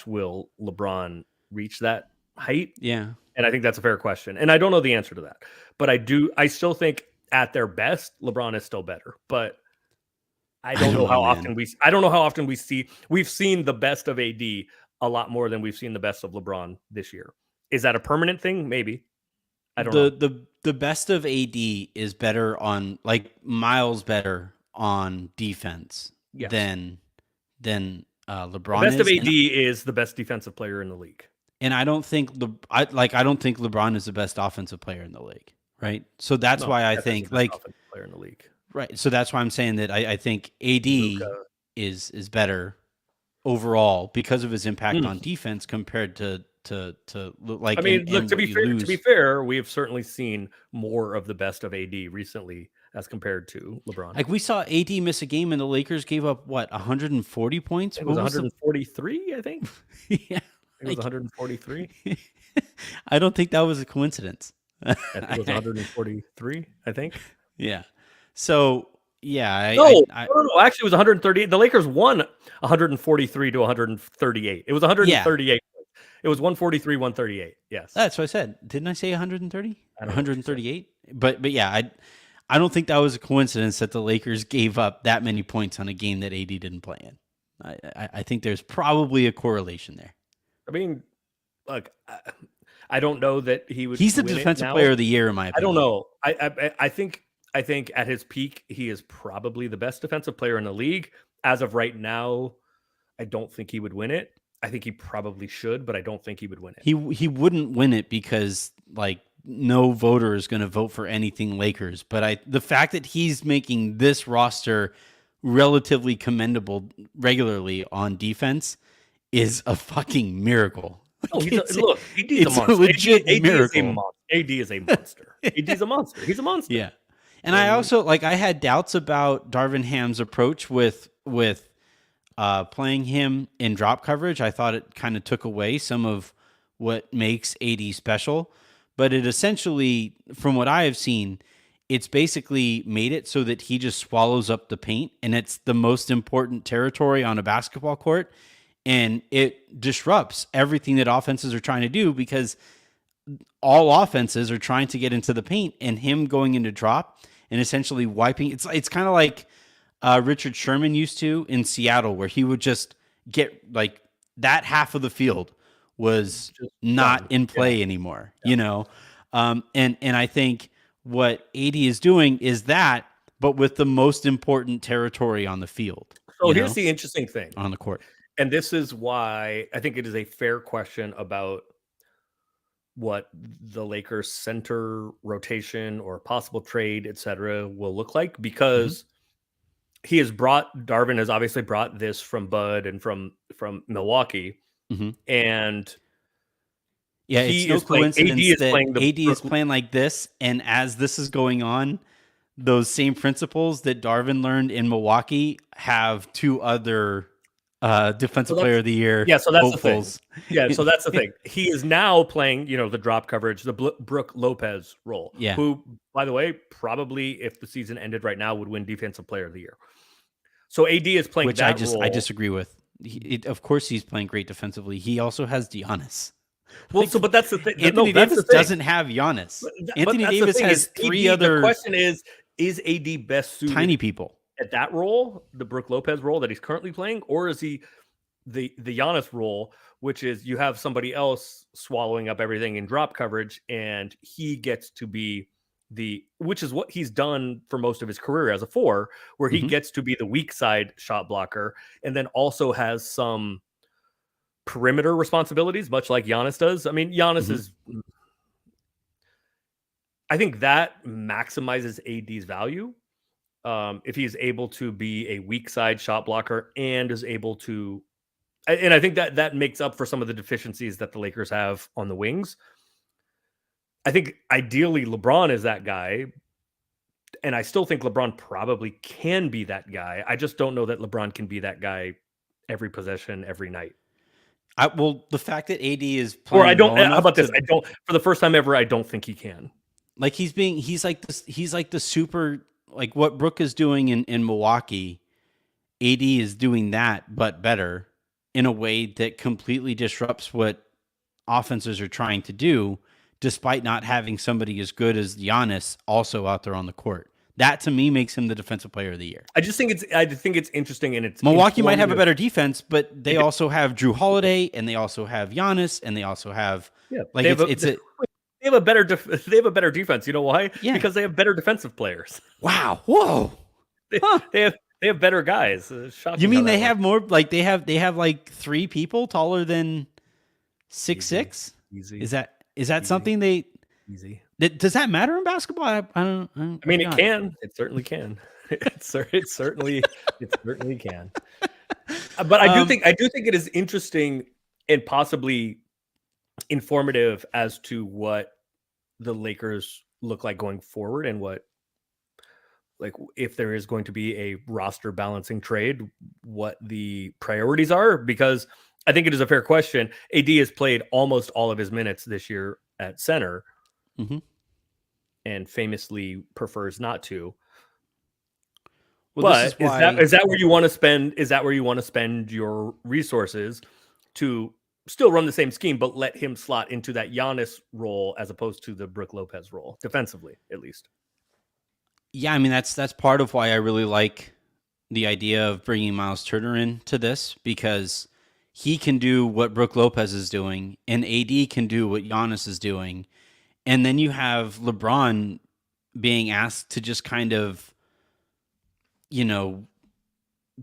will LeBron reach that height? Yeah. And I think that's a fair question. And I don't know the answer to that. But I still think at their best, LeBron is still better. But I don't know how often we've seen the best of AD a lot more than we've seen the best of LeBron this year. Is that a permanent thing? Maybe. I don't know. The best of AD is better on, like, miles better on defense than LeBron. The best of AD is the best defensive player in the league. And I don't think I don't think LeBron is the best offensive player in the league, right? So that's why I think, like, offensive player in the league, right? So that's why I'm saying that I think AD is better overall because of his impact on defense compared to like. I mean, look, to be fair, we have certainly seen more of the best of AD recently as compared to LeBron. Like, we saw AD miss a game and the Lakers gave up 140 points. It was 143, I think. Yeah. It was 143. I don't think that was a coincidence. I think it was 143, I think. Yeah. So, yeah. No, actually, it was 138. The Lakers won 143 to 138. It was 138. Yeah. It was 143, 138. Yes. That's what I said. Didn't I say 130? 138? But yeah, I don't think that was a coincidence that the Lakers gave up that many points on a game that AD didn't play in. I think there's probably a correlation there. I mean, look, I don't know that he would. He's the defensive player of the year, in my opinion. I don't know. I think at his peak, he is probably the best defensive player in the league. As of right now, I don't think he would win it. I think he probably should, but I don't think he would win it. He wouldn't win it because, like, no voter is going to vote for anything Lakers. But the fact that he's making this roster relatively commendable regularly on defense is a fucking miracle. Oh, AD's a monster. Legit miracle. AD is a monster. AD's a monster. He's a monster. Yeah. And I also, like, I had doubts about Darvin Ham's approach with playing him in drop coverage. I thought it kind of took away some of what makes AD special. But it essentially, from what I have seen, it's basically made it so that he just swallows up the paint, and it's the most important territory on a basketball court. And it disrupts everything that offenses are trying to do because all offenses are trying to get into the paint, and him going into drop and essentially wiping. It's kind of like Richard Sherman used to in Seattle, where he would just get, like, that half of the field was just not in play anymore, you know? And I think what AD is doing is that, but with the most important territory on the field. So here's the interesting thing on the court. And this is why I think it is a fair question about what the Lakers center rotation or possible trade, etc., will look like, because Darvin has obviously brought this from Bud and from Milwaukee. And yeah, it's no coincidence that AD is playing like this. And as this is going on, those same principles that Darvin learned in Milwaukee have two other defensive player of the year yeah. So that's hopefuls. the thing. Yeah. So that's the thing. He is now playing, the drop coverage, the Brooke Lopez role. Yeah. Who, by the way, probably if the season ended right now would win defensive player of the year. So AD is playing which role. I disagree with. Of course, he's playing great defensively. He also has Giannis. Well, but that's the thing. Anthony Davis doesn't have Giannis. Anthony Davis has three other. The question is AD best suited tiny people at that role, the Brooke Lopez role that he's currently playing, or is he the Giannis role, which is you have somebody else swallowing up everything in drop coverage, and he gets to be which is what he's done for most of his career as a 4, where he gets to be the weak side shot blocker, and then also has some perimeter responsibilities, much like Giannis does. I mean, Giannis is. I think that maximizes AD's value if he's able to be a weak side shot blocker and is able to. And I think that makes up for some of the deficiencies that the Lakers have on the wings. I think ideally LeBron is that guy. And I still think LeBron probably can be that guy. I just don't know that LeBron can be that guy every possession, every night. Well, the fact that AD is playing, or I don't. How about this? I don't. For the first time ever, I don't think he can. Like he's like this. He's like the super, like what Brooke is doing in Milwaukee. AD is doing that, but better in a way that completely disrupts what offenses are trying to do, despite not having somebody as good as Giannis also out there on the court. That to me makes him the defensive player of the year. I think it's interesting, and it's Milwaukee might have a better defense, but they also have Drew Holiday, and they also have Giannis, and they also have they have a better defense. You know why? Yeah. Because they have better defensive players. Wow! Whoa! They have better guys. You mean they have more? Like they have like 3 people taller than 6'6"? Easy. Is that something they? Easy. Does that matter in basketball? I don't. I mean, it can. It certainly can. It certainly can. But I do think it is interesting and possibly informative as to what the Lakers look like going forward, and what, like, if there is going to be a roster balancing trade, what the priorities are. Because I think it is a fair question. AD has played almost all of his minutes this year at center. And famously prefers not to. Well, but is that where you want to spend? Is that where you want to spend your resources to still run the same scheme, but let him slot into that Giannis role as opposed to the Brooke Lopez role, defensively at least? Yeah, I mean that's part of why I really like the idea of bringing Miles Turner into this, because he can do what Brooke Lopez is doing, and AD can do what Giannis is doing. And then you have LeBron being asked to just kind of,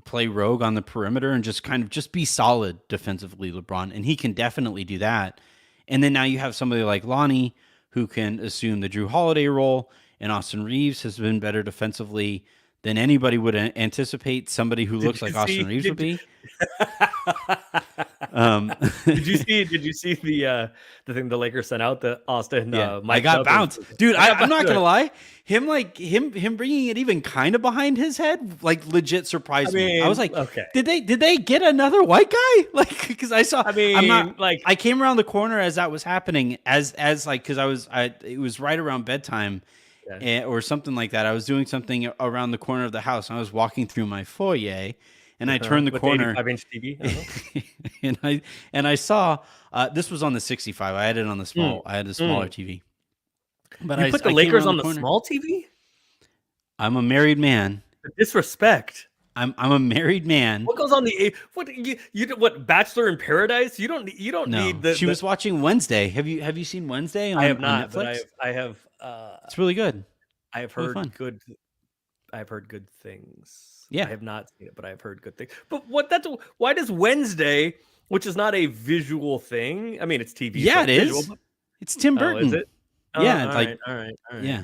play rogue on the perimeter and just be solid defensively, LeBron. And he can definitely do that. And then now you have somebody like Lonnie who can assume the Drew Holiday role, and Austin Reeves has been better defensively than anybody would anticipate somebody who looks like Austin Reeves would be. Did you see the thing the Lakers sent out, the Austin? I got bounced, dude. I'm not gonna lie. Him bringing it even kind of behind his head, like, legit surprised me. I was like, okay, did they get another white guy? Like, because I saw. I came around the corner as that was happening, as like, because it was right around bedtime. Or something like that. I was doing something around the corner of the house. I was walking through my foyer, and I turned the corner. 85-inch TV. and I saw this was on the 65. I had it on the small. I had a smaller TV. But you put the Lakers on the small TV? I'm a married man. The disrespect. I'm a married man. What goes on the what Bachelor in Paradise? You don't need the. She was watching Wednesday. Have you seen Wednesday? I have not, on Netflix? but I have. It's really good. I have heard good. I've heard good things. Yeah, I have not seen it, but I've heard good things. But why does Wednesday, which is not a visual thing? I mean, it's TV. Yeah, so it is. Visual, it's Tim Burton. Is it? Yeah, all right. Yeah,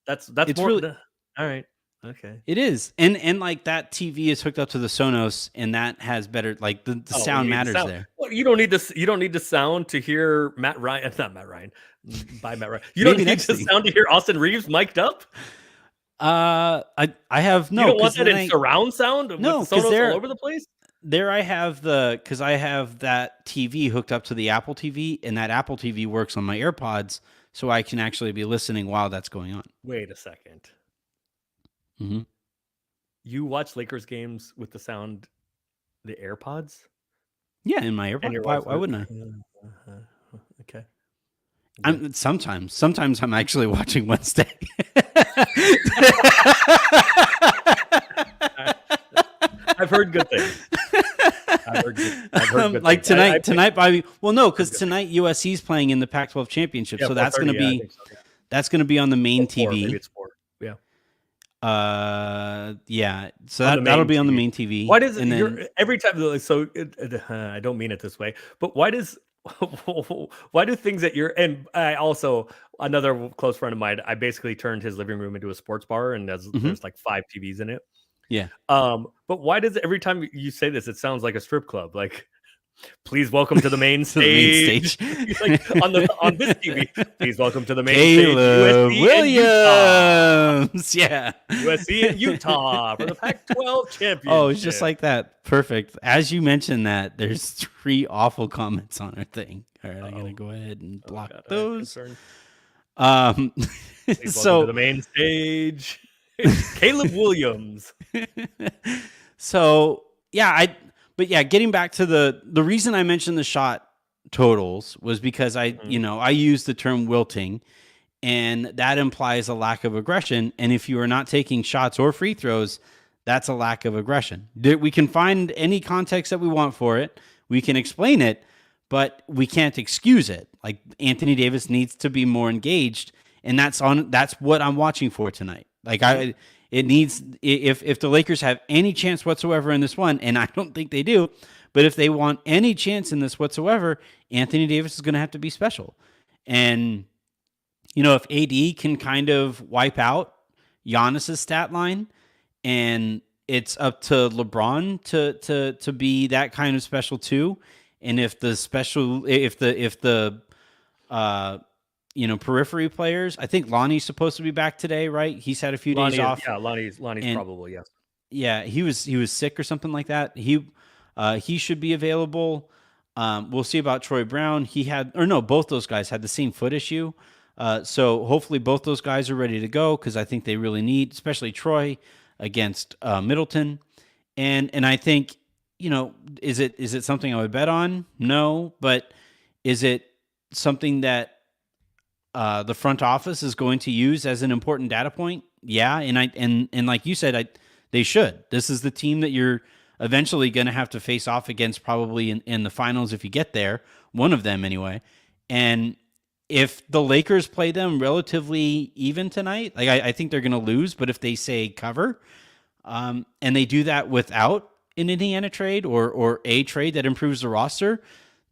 that's it's more. Really, all right. Okay. It is. And like that TV is hooked up to the Sonos, and that has better, like, the sound matters there. Well, you don't need the sound to hear Matt Ryan. It's not Matt Ryan. By Matt Ryan. You don't need the sound to hear Austin Reeves mic'd up? I have no. You don't want that in surround sound? No, with Sonos all over the place? there I have because I have that TV hooked up to the Apple TV, and that Apple TV works on my AirPods, so I can actually be listening while that's going on. Wait a second. Mm-hmm. You watch Lakers games with the sound, the AirPods, Yeah, in my and AirPods. your Why, wife's why wouldn't I? okay. I'm sometimes I'm actually watching Wednesday. I've heard good things. I've heard good like things. tonight, Bobby. Well, no, because good tonight USC's playing in the Pac-12 championship, Yeah, so that's going to 4:30, yeah, I be think so, yeah. that's going to be on the main Or 4, maybe TV. it's 4. Yeah. Yeah. So On the that'll main be on the TV. main TV. Why does and then you're every time so I don't mean it this way, but why does why do things that you're and I also another close friend of mine, I basically turned his living room into a sports bar and there's like 5 TVs in it. yeah. But why does every time you say this, it sounds like a strip club? Like, please welcome to the main To the main stage. stage. Like on this TV, please welcome to the main Caleb stage. USC and Utah. Williams. Yeah. USC and Utah for the Pac-12 championship. Oh, it's just like that. Perfect. As you mentioned that, there's 3 awful comments on our thing. All right, I'm gonna go ahead and block God, those. please So welcome to the main stage. Caleb Williams. So yeah, getting back to the reason I mentioned the shot totals was because I used the term wilting, and that implies a lack of aggression. And if you are not taking shots or free throws, that's a lack of aggression. We can find any context that we want for it. We can explain it, but we can't excuse it. Like, Anthony Davis needs to be more engaged, and that's what I'm watching for tonight. Like, it needs, if the Lakers have any chance whatsoever in this one, and I don't think they do, but if they want any chance in this whatsoever, Anthony Davis is going to have to be special. And if AD can kind of wipe out Giannis's stat line, and it's up to LeBron to be that kind of special too. And if the periphery players, I think Lonnie's supposed to be back today, right? He's had a few days off. Yeah, Lonnie's probably, yes. Yeah, he was sick or something like that. He should be available. We'll see about Troy Brown. Both those guys had the same foot issue. So hopefully both those guys are ready to go, because I think they really need, especially Troy against Middleton. And I think, is it something I would bet on? No, but is it something that the front office is going to use as an important data point? Yeah, and like you said, they should. This is the team that you're eventually going to have to face off against, probably in the finals if you get there, one of them anyway. And if the Lakers play them relatively even tonight, like I think they're going to lose, but if they say cover, and they do that without an Indiana trade or a trade that improves the roster,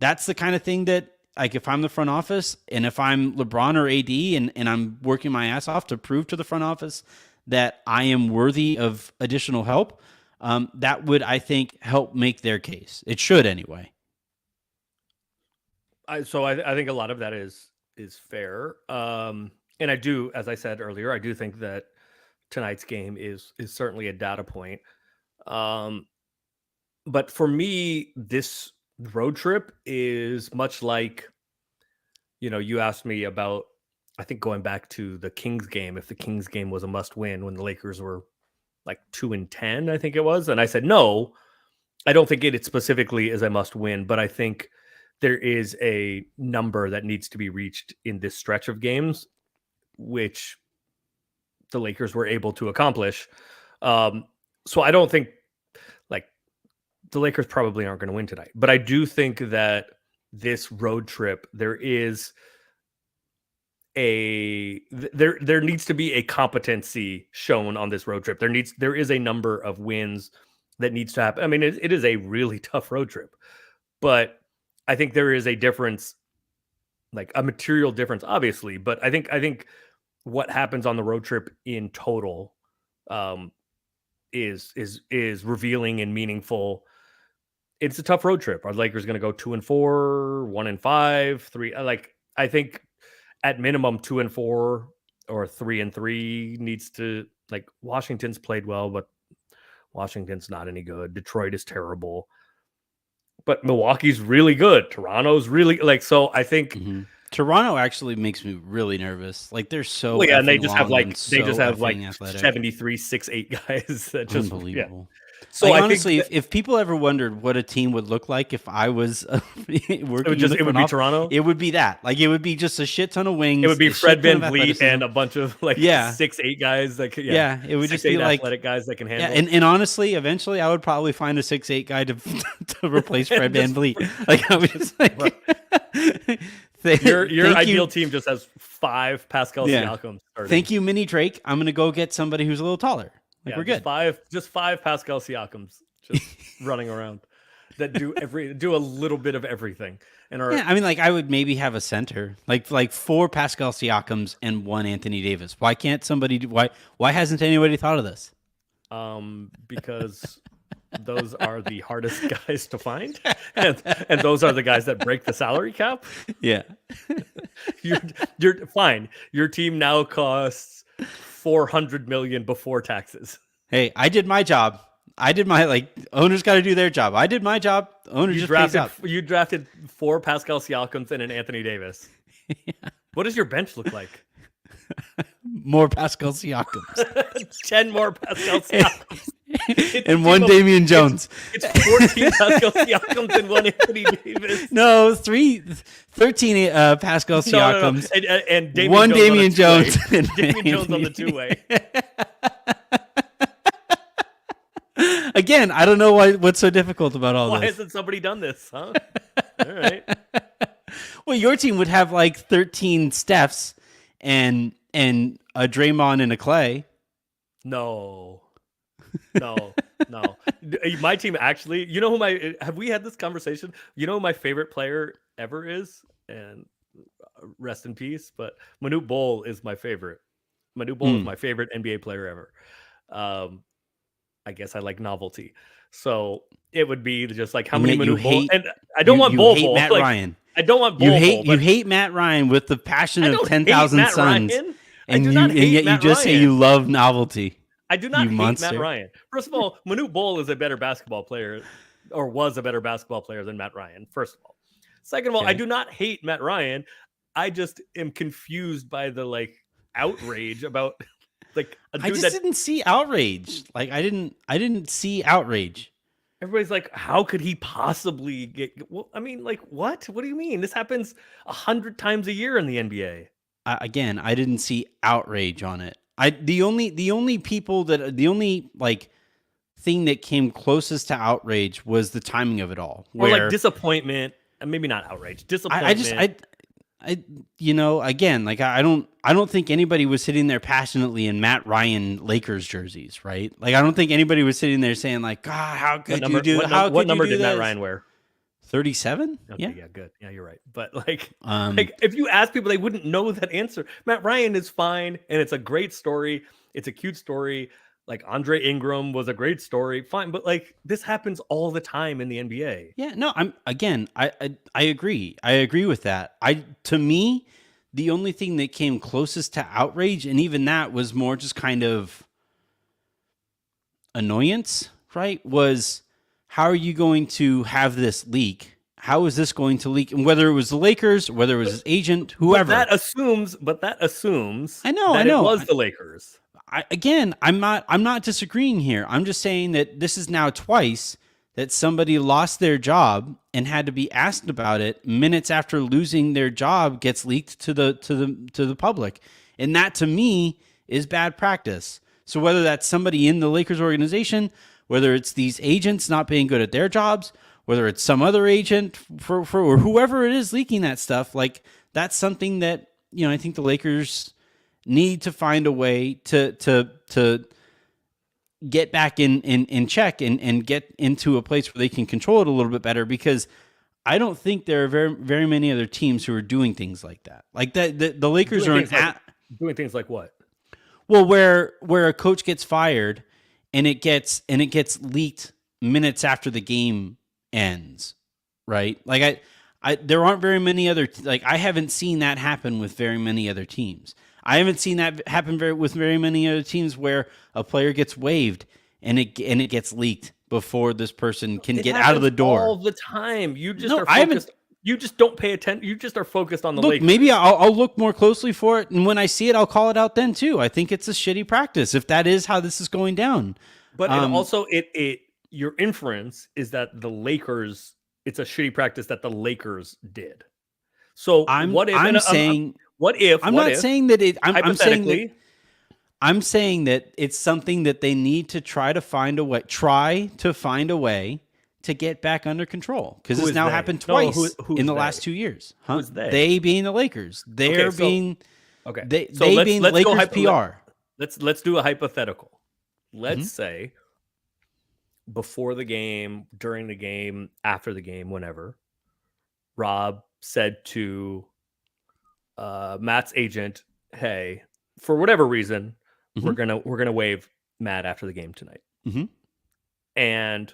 that's the kind of thing that, like, if I'm the front office and if I'm LeBron or AD and I'm working my ass off to prove to the front office that I am worthy of additional help, that would, I think, help make their case. It should anyway. I think a lot of that is fair. And I do, as I said earlier, I do think that tonight's game is certainly a data point. But for me, this road trip is much like, you asked me about, I think, going back to the Kings game, if the Kings game was a must win when the Lakers were like 2-10, I think it was. And I said, no, I don't think it specifically is a must win, but I think there is a number that needs to be reached in this stretch of games, which the Lakers were able to accomplish. So I don't think, like, the Lakers probably aren't going to win tonight, but I do think that this road trip, there is there needs to be a competency shown on this road trip. There is a number of wins that needs to happen. I mean, it is a really tough road trip, but I think there is a difference, like a material difference, obviously. But I think what happens on the road trip in total is revealing and meaningful. It's a tough road trip. Are the Lakers going to go 2-4, 1-5, 3? Like, I think at minimum 2-4 or 3-3 needs to, like, Washington's played well, but Washington's not any good. Detroit is terrible. but Milwaukee's really good. Toronto's really like, so I think, Toronto actually makes me really nervous. Like they're so well, yeah, and they effing just have long and like so effing athletic. 73, 6'8" guys that just, yeah. Unbelievable. So Like I honestly, think if people ever wondered what a team would look like if I was working, it would be Toronto. it would be that. Like it would be just a shit ton of wings. It would be a Fred shit ton of VanVleet athleticism. and a bunch of like Yeah. 6'8" guys that could, It would just be like athletic guys that can handle. Yeah, and honestly, eventually, I would probably find a 6'8" guy to to replace Fred VanVleet. Like I was just like, your ideal team just has 5 Pascal Siakams. Thank you, Mini Drake. I'm gonna go get somebody who's a little taller. Like we're good. Just five Pascal Siakams just running around that do a little bit of everything. And I mean, like I would maybe have a center, like 4 Pascal Siakams and 1 Anthony Davis. Why can't somebody? Why hasn't anybody thought of this? Because those are the hardest guys to find, and those are the guys that break the salary cap. Yeah, you're fine. Your team now costs $400 million before taxes. Hey, I did my job. I did my owners got to do their job. I did my job. Owners just pays up. You drafted 4 Pascal Siakams and an Anthony Davis. Yeah. What does your bench look like? More Pascal Siakams. 10 more Pascal Siakams. And 1 Damian Jones. It's 14 Pascal Siakams and 1 Anthony Davis. No, 13 Pascal Siakams. No. And Damian 1 Damian Jones. Damian Jones on the 2-way. Again, I don't know what's so difficult about all this. Why hasn't somebody done this, huh? All right. Well, your team would have 13 Stephs and a Draymond and a Clay. No. My team actually, have we had this conversation? You know who my favorite player ever is? And rest in peace, but Manute Bol is my favorite. Manute Bol is my favorite NBA player ever. I guess I like novelty. So it would be just like how many Manute Bol, and I don't want Bol. Hate Matt Ryan. I don't want Bol. You hate Matt Ryan with the passion of 10,000 Suns. And yet you just say you love novelty. I do not hate Matt Ryan. First of all, Manute Bol is a better basketball player, or was a better basketball player than Matt Ryan, first of all. Second of all, I do not hate Matt Ryan. I just am confused by the outrage about I just didn't see outrage. I didn't see outrage. Everybody's like, how could he possibly get? Well, I mean, what? What do you mean? This happens 100 times a year in the NBA. Again, I didn't see outrage on it. The only thing that came closest to outrage was the timing of it all. Or disappointment, and maybe not outrage. Disappointment. I don't think anybody was sitting there passionately in Matt Ryan Lakers jerseys, right? I don't think anybody was sitting there saying God, how could you do that? What number did Matt Ryan wear? 37? Okay, yeah, good. Yeah, you're right. But if you ask people, they wouldn't know that answer. Matt Ryan is fine, and it's a great story. It's a cute story. Andre Ingram was a great story. Fine, but this happens all the time in the NBA. Yeah, no, I agree. I agree with that. To me, the only thing that came closest to outrage, and even that was more just kind of annoyance, right? Was how are you going to have this leak? How is this going to leak? And whether it was the Lakers, whether it was his agent, whoever. But that assumes. I know. It was the Lakers. I'm not disagreeing here. I'm just saying that this is now twice that somebody lost their job and had to be asked about it minutes after losing their job gets leaked to the public. And that to me is bad practice. So whether that's somebody in the Lakers organization, whether it's these agents not being good at their jobs, whether it's some other agent for or whoever it is leaking that stuff, that's something that, I think the Lakers need to find a way to get back in check and get into a place where they can control it a little bit better, because I don't think there are very, very many other teams who are doing things like that. The Lakers are doing things like what? Well, where a coach gets fired and it gets leaked minutes after the game ends, right? There aren't very many other I haven't seen that happen with very many other teams. I haven't seen that happen with very many other teams where a player gets waived and it gets leaked before this person can It get out of the happens all door. the time. You just No, are I haven't. focused. You just don't pay attention. You just are focused on the Look, Lakers. maybe I'll look more closely for it, and when I see it, I'll call it out then too. I think it's a shitty practice if that is how this is going down. But it also your inference is that the Lakers. It's a shitty practice that the Lakers did. So what if? I'm saying. What if? I'm What not if? saying that it. I'm saying that. Hypothetically, I'm saying that it's something that they need to try to find a way. Try to find a way to get back under control, because Who it's is now they? happened No, twice who's in the they? last 2 years. Huh? Who's they? They being the Lakers. They're so- being okay. they So they let's- being let's go Lakers PR. Let's do a hypothetical. Let's Mhm. say before the game, during the game, after the game, whenever, Rob said to Matt's agent, "Hey, for whatever reason, we're gonna waive Matt after the game tonight," Mhm. and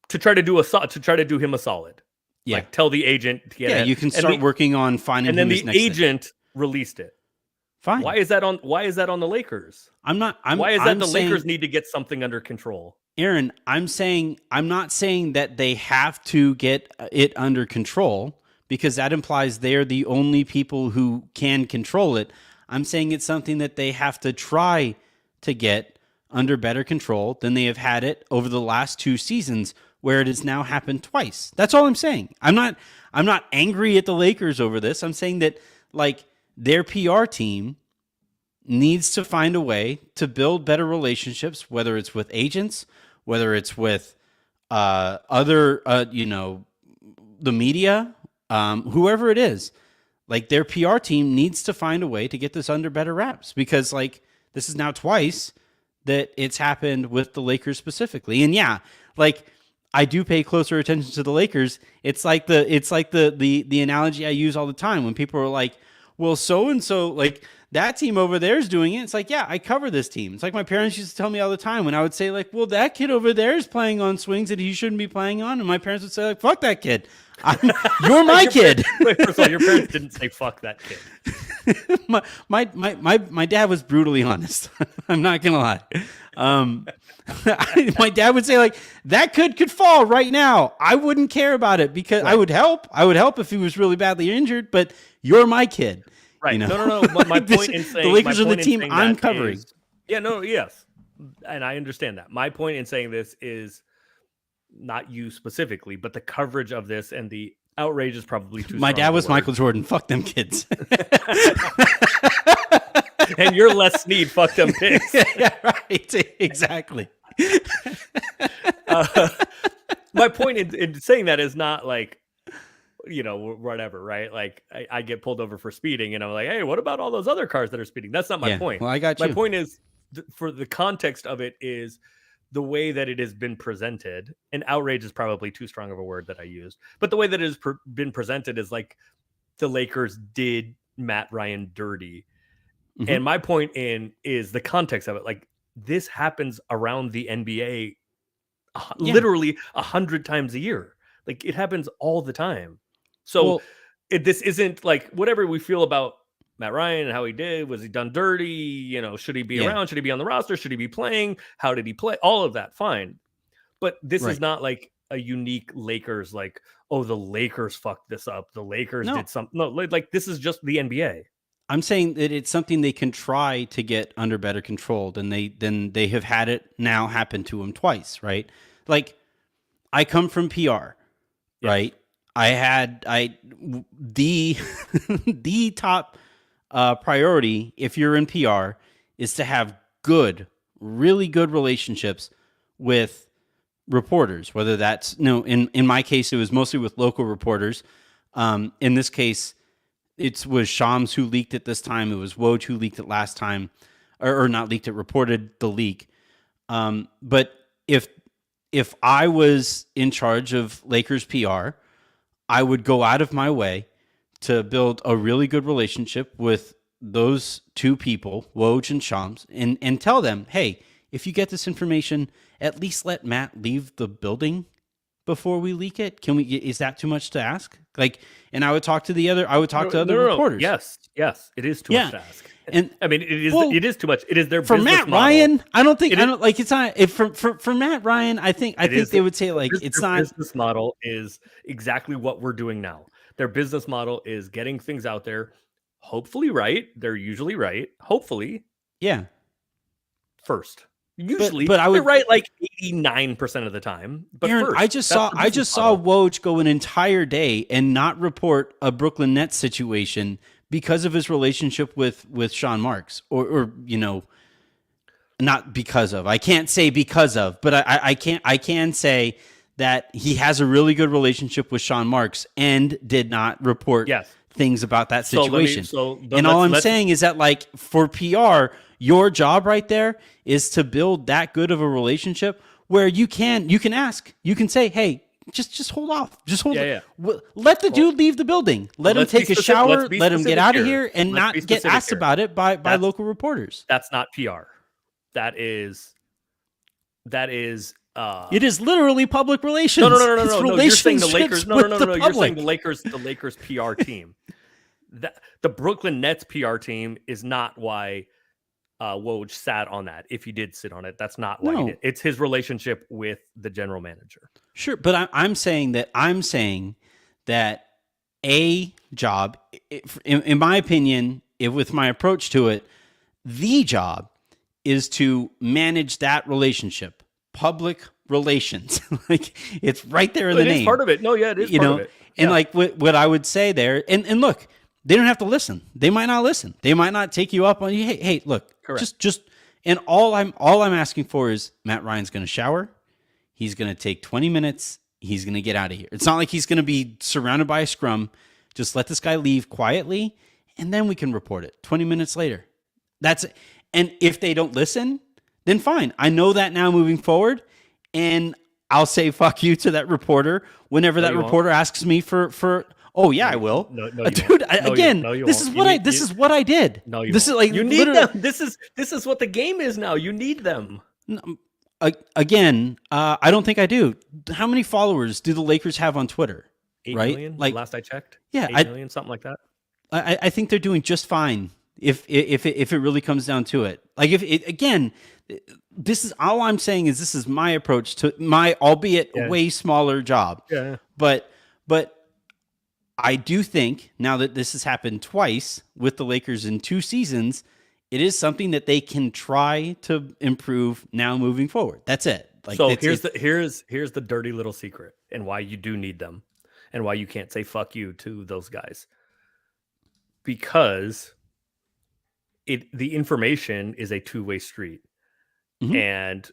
to try to do him a solid, Yeah. like tell the agent to get Yeah, ahead. you can And start the- working on finding and then him the his next thing. agent released it. Fine. Why is that on the Lakers? Why is that I'm the saying, Lakers need to get something under control? Aaron, I'm not saying that they have to get it under control, because that implies they're the only people who can control it. I'm saying it's something that they have to try to get under better control than they have had it over the last 2 seasons, where it has now happened twice. That's all I'm saying. I'm not angry at the Lakers over this. I'm saying that, like, their PR team needs to find a way to build better relationships, whether it's with agents, whether it's with other, the media, whoever it is. Like, their PR team needs to find a way to get this under better wraps, because, like, this is now twice that it's happened with the Lakers specifically. And yeah, like, I do pay closer attention to the Lakers. It's like the analogy I use all the time when people are like, well, so and so, like, that team over there is doing it. It's like, yeah, I cover this team. It's like my parents used to tell me all the time when I would say, like, well, that kid over there is playing on swings that he shouldn't be playing on, and my parents would say, like, fuck that kid. You're my kid. Wait, first of all, your parents didn't say fuck that kid. my dad was brutally honest. I'm not gonna lie. My dad would say, like, that kid could fall right now. I wouldn't care about it, because Right. I would help if he was really badly injured, but you're my kid. Right. You know? No. My point in saying the Lakers my are the point in team saying I'm that covering. is- yes. And I understand that. My point in saying this is not you specifically, but the coverage of this and the outrage is probably too My strong dad of a was word. Michael Jordan. Fuck them kids. And you're Les Snead, fuck them pigs. Yeah, right. Exactly. My point in saying that is not like, whatever, right? Like, I get pulled over for speeding and I'm like, hey, what about all those other cars that are speeding? That's not my Yeah, point. well, I got you. My point is, for the context of it, is the way that it has been presented. And outrage is probably too strong of a word that I used, but the way that it has been presented is like the Lakers did Matt Ryan dirty. Mhm. And my point is the context of it. Like, this happens around the NBA literally 100 times a year. Like, it happens all the time. So Well, this isn't like whatever we feel about Matt Ryan and how he did. Was he done dirty? Should he be Yeah. around? Should he be on the roster? Should he be playing? How did he play? All of that, fine. But this Right. is not like a unique Lakers, like, oh, the Lakers fucked this up. The Lakers No. did something. No, like, this is just the NBA. I'm saying that it's something they can try to get under better control than they have had it now happen to them twice, right? Like, I come from PR, right? The the top priority if you're in PR is to have really good relationships with reporters, whether that's, in my case, it was mostly with local reporters. In this case, it was Shams who leaked it this time. It was Woj who leaked it last time, or not leaked it, reported the leak. But if I was in charge of Lakers PR, I would go out of my way to build a really good relationship with those two people, Woj and Shams, and tell them, hey, if you get this information, at least let Matt leave the building before we leak it. Is that too much to ask? Like, and I would talk to other reporters. Yes, it is too much to ask. And I mean, well, it is too much. It is their for business Matt model. Ryan, I don't think It I is- don't like it's not if for Matt Ryan, I think they would say like it's their not. business model is exactly what we're doing now. Their business model is getting things out there, hopefully right. They're usually right. Hopefully Yeah. first. Usually But I they're would right like 89% of the time. But Aaron, first, I that's just the business saw model. Woj go an entire day and not report a Brooklyn Nets situation because of his relationship with Sean Marks, or not because of. I can't say because of, but I can say that he has a really good relationship with Sean Marks and did not report Yes. things about that So let me- situation. so then and all I'm let's- saying is that, like, for PR, your job right there is to build that good of a relationship where you can ask, you can say, hey, just hold off, just hold. Yeah. Let the dude leave the building. Let him let's be take a specific- shower. let's be Let him get specific out of here. here and Let's be not get specific asked here. about it by local reporters. That's not PR. That is It is literally public relations. No. It's You're saying the relationships Lakers. No. with the You're saying public. the Lakers PR team. The Brooklyn Nets PR team is not why Woj sat on that. If he did sit on it, that's not why he No. did. It's his relationship with the general manager. Sure, but I'm saying that a job, in my opinion, with my approach to it, the job is to manage that relationship, public relations. Like, it's right there in the name. It is part of it. No, yeah, it is part of it. And Yeah. like what I would say there, and look, they don't have to listen. They might not listen. They might not take you up on you. Hey, look, Correct. just and all I'm asking for is Matt Ryan's going to shower. He's going to take 20 minutes. He's going to get out of here. It's not like he's going to be surrounded by a scrum. Just let this guy leave quietly, and then we can report it 20 minutes later. That's it. And if they don't listen, then fine. I know that now moving forward, and I'll say fuck you to that reporter whenever that you reporter asks me for. Oh yeah, I will. No, you Dude. won't. Again, No, you this won't. is You what need- this is what I did. No, you this won't. is like You need literally- them. This is what the game is now. You need them. Again, I don't think I do. How many followers do the Lakers have on Twitter? 8 right? million, Like, last I checked. yeah, 8 million, something like that. I think they're doing just fine if it really comes down to it. Like, if it, again, this is all I'm saying is this is my approach to my, albeit way smaller job. Yeah. But I do think now that this has happened twice with the Lakers in 2 seasons, it is something that they can try to improve now moving forward. That's it. Like, So here's the dirty little secret and why you do need them and why you can't say fuck you to those guys. Because the information is a two-way street. Mhm. And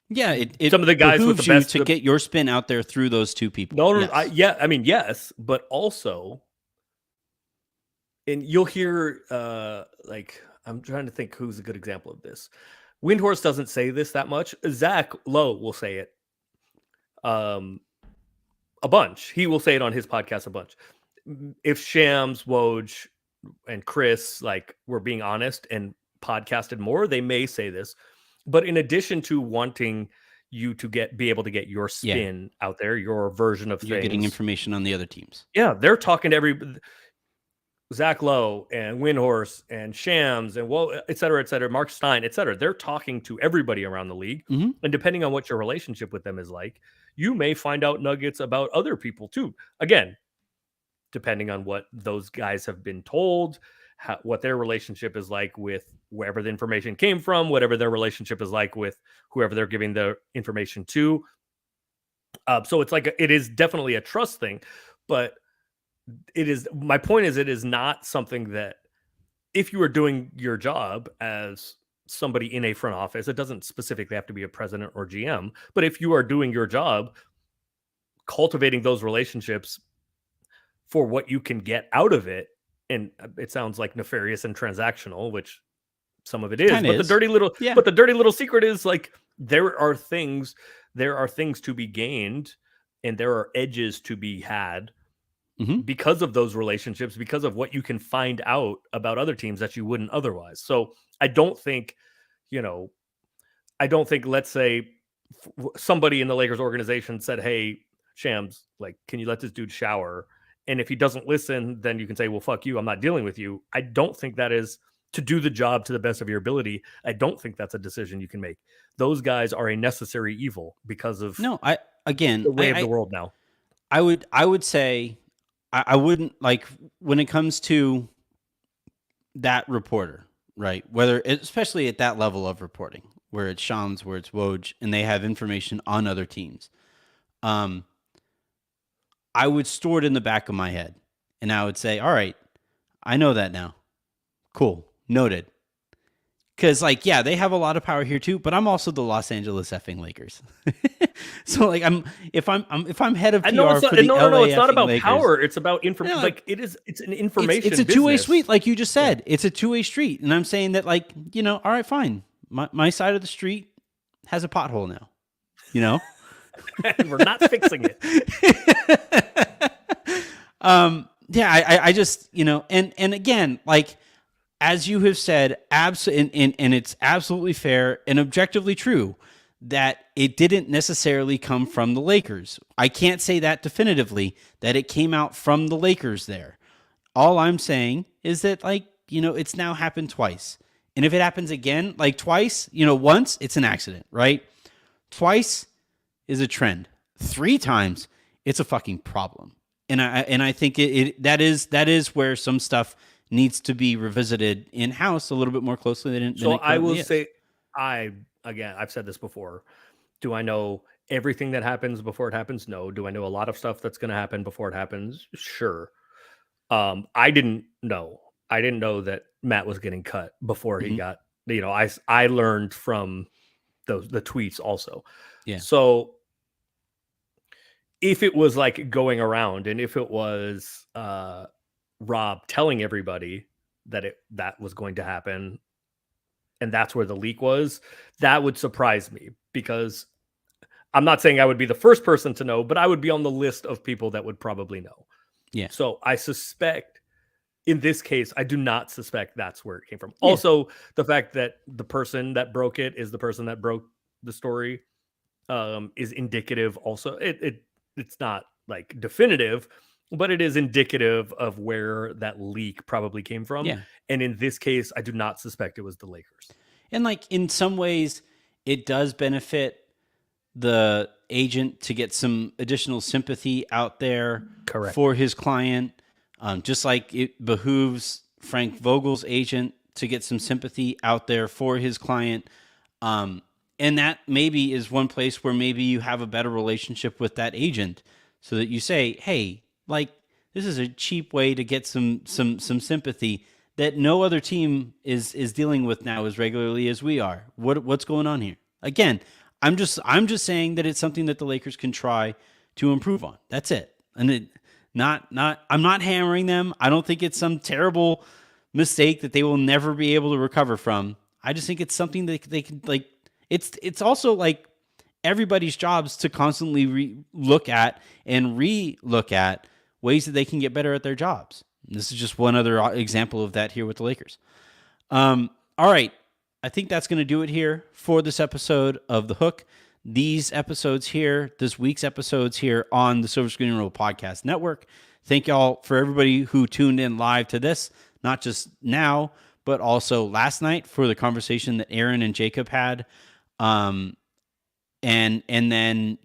yeah, it some of the guys with the behooves you best to get your spin out there through those two people. No, Yes. yes, but also, and you'll hear like, I'm trying to think who's a good example of this. Windhorst doesn't say this that much. Zach Lowe will say it a bunch. He will say it on his podcast a bunch. If Shams, Woj, and Chris were being honest and podcasted more, they may say this. But in addition to wanting you to be able to get your spin out there, your version of You're things, getting information on the other teams. Yeah, they're talking to Zach Lowe and Windhorst and Shams and et cetera, Mark Stein, et cetera. They're talking to everybody around the league. Mm-hmm. And depending on what your relationship with them is like, you may find out nuggets about other people too. Again, depending on what those guys have been told, what their relationship is like with wherever the information came from, whatever their relationship is like with whoever they're giving the information to. So it's it is definitely a trust thing, but my point is, it is not something that if you are doing your job as somebody in a front office, it doesn't specifically have to be a president or GM, but if you are doing your job, cultivating those relationships for what you can get out of it, and it sounds like nefarious and transactional, which some of it is, but the dirty little secret is there are things to be gained and there are edges to be had because of those relationships, because of what you can find out about other teams that you wouldn't otherwise. So I don't think, let's say somebody in the Lakers organization said, hey, Shams, can you let this dude shower? And if he doesn't listen, then you can say, well, fuck you, I'm not dealing with you. I don't think that is to do the job to the best of your ability, I don't think that's a decision you can make. Those guys are a necessary evil because of No, again, the way of the world now. I would say I wouldn't like when it comes to that reporter, right? Especially at that level of reporting, where it's Shams, where it's Woj, and they have information on other teams. I would store it in the back of my head, and I would say, all right, I know that now. Cool, noted. Because, like, yeah, they have a lot of power here too, but I'm also the Los Angeles effing Lakers. So, like, if I'm head of PR for the LA it's not about Lakers, power. It's about information. No, like it's an information. It's a two-way business. street, like you just said. Yeah. It's a two-way street, and I'm saying that, like, all right, fine. My side of the street has a pothole now. And we're not fixing it. Yeah, I just and again, like, as you have said, and it's absolutely fair and objectively true that it didn't necessarily come from the Lakers. I can't say that definitively, that it came out from the Lakers there. All I'm saying is that, like, it's now happened twice. And if it happens again, like twice, once, it's an accident, right? Twice is a trend. 3 times, it's a fucking problem. And I think that is where some stuff needs to be revisited in-house a little bit more closely than so it I will is. say, I've said this before. Do I know everything that happens before it happens? No. Do I know a lot of stuff that's going to happen before it happens? Sure. I didn't know that Matt was getting cut before he got, I learned from the tweets also. Yeah. So if it was like going around, and if it was Rob telling everybody that was going to happen, and that's where the leak was, that would surprise me, because I'm not saying I would be the first person to know, but I would be on the list of people that would probably know. Yeah. So I suspect in this case, I do not suspect that's where it came from. Yeah. Also, the fact that the person that broke it is the person that broke the story is indicative. Also, it's not like definitive, but it is indicative of where that leak probably came from. Yeah. And in this case, I do not suspect it was the Lakers. And, like, in some ways, it does benefit the agent to get some additional sympathy out there. Correct. For his client, just like it behooves Frank Vogel's agent to get some sympathy out there for his client. And that maybe is one place where maybe you have a better relationship with that agent, so that you say, hey, like, this is a cheap way to get some sympathy that no other team is dealing with now as regularly as we are. What's going on here? Again, I'm just saying that it's something that the Lakers can try to improve on. That's it. And I'm not hammering them. I don't think it's some terrible mistake that they will never be able to recover from. I just think it's something that they can, like, it's also like everybody's jobs to constantly look at and re-look at ways that they can get better at their jobs. And this is just one other example of that here with the Lakers. All right. I think that's going to do it here for this episode of The Hook. These episodes here, this week's episodes here on the Silver Screen Roll Podcast Network. Thank y'all for everybody who tuned in live to this, not just now, but also last night for the conversation that Aaron and Jacob had. And then,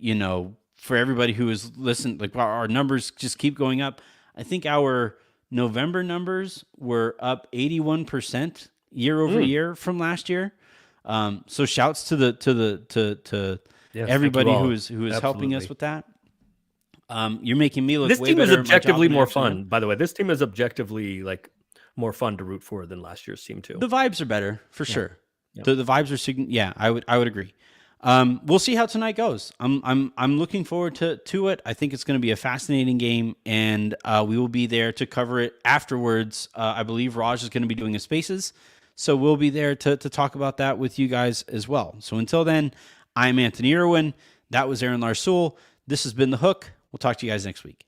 for everybody who has listened, like, our numbers just keep going up. I think our November numbers were up 81% year over year from last year. So shouts to everybody who is helping us with that. You're making me look. This way team is better at my objectively job more than I actually fun. By the way, this team is objectively, like, more fun to root for than last year's team too. The vibes are better for sure. Yeah. The vibes are yeah. I would agree. We'll see how tonight goes. I'm looking forward to it. I think it's going to be a fascinating game, and we will be there to cover it afterwards. I believe Raj is going to be doing a Spaces, so we'll be there to talk about that with you guys as well. So until then, I'm Anthony Irwin. That was Aaron Larsoul. This has been The Hook. We'll talk to you guys next week.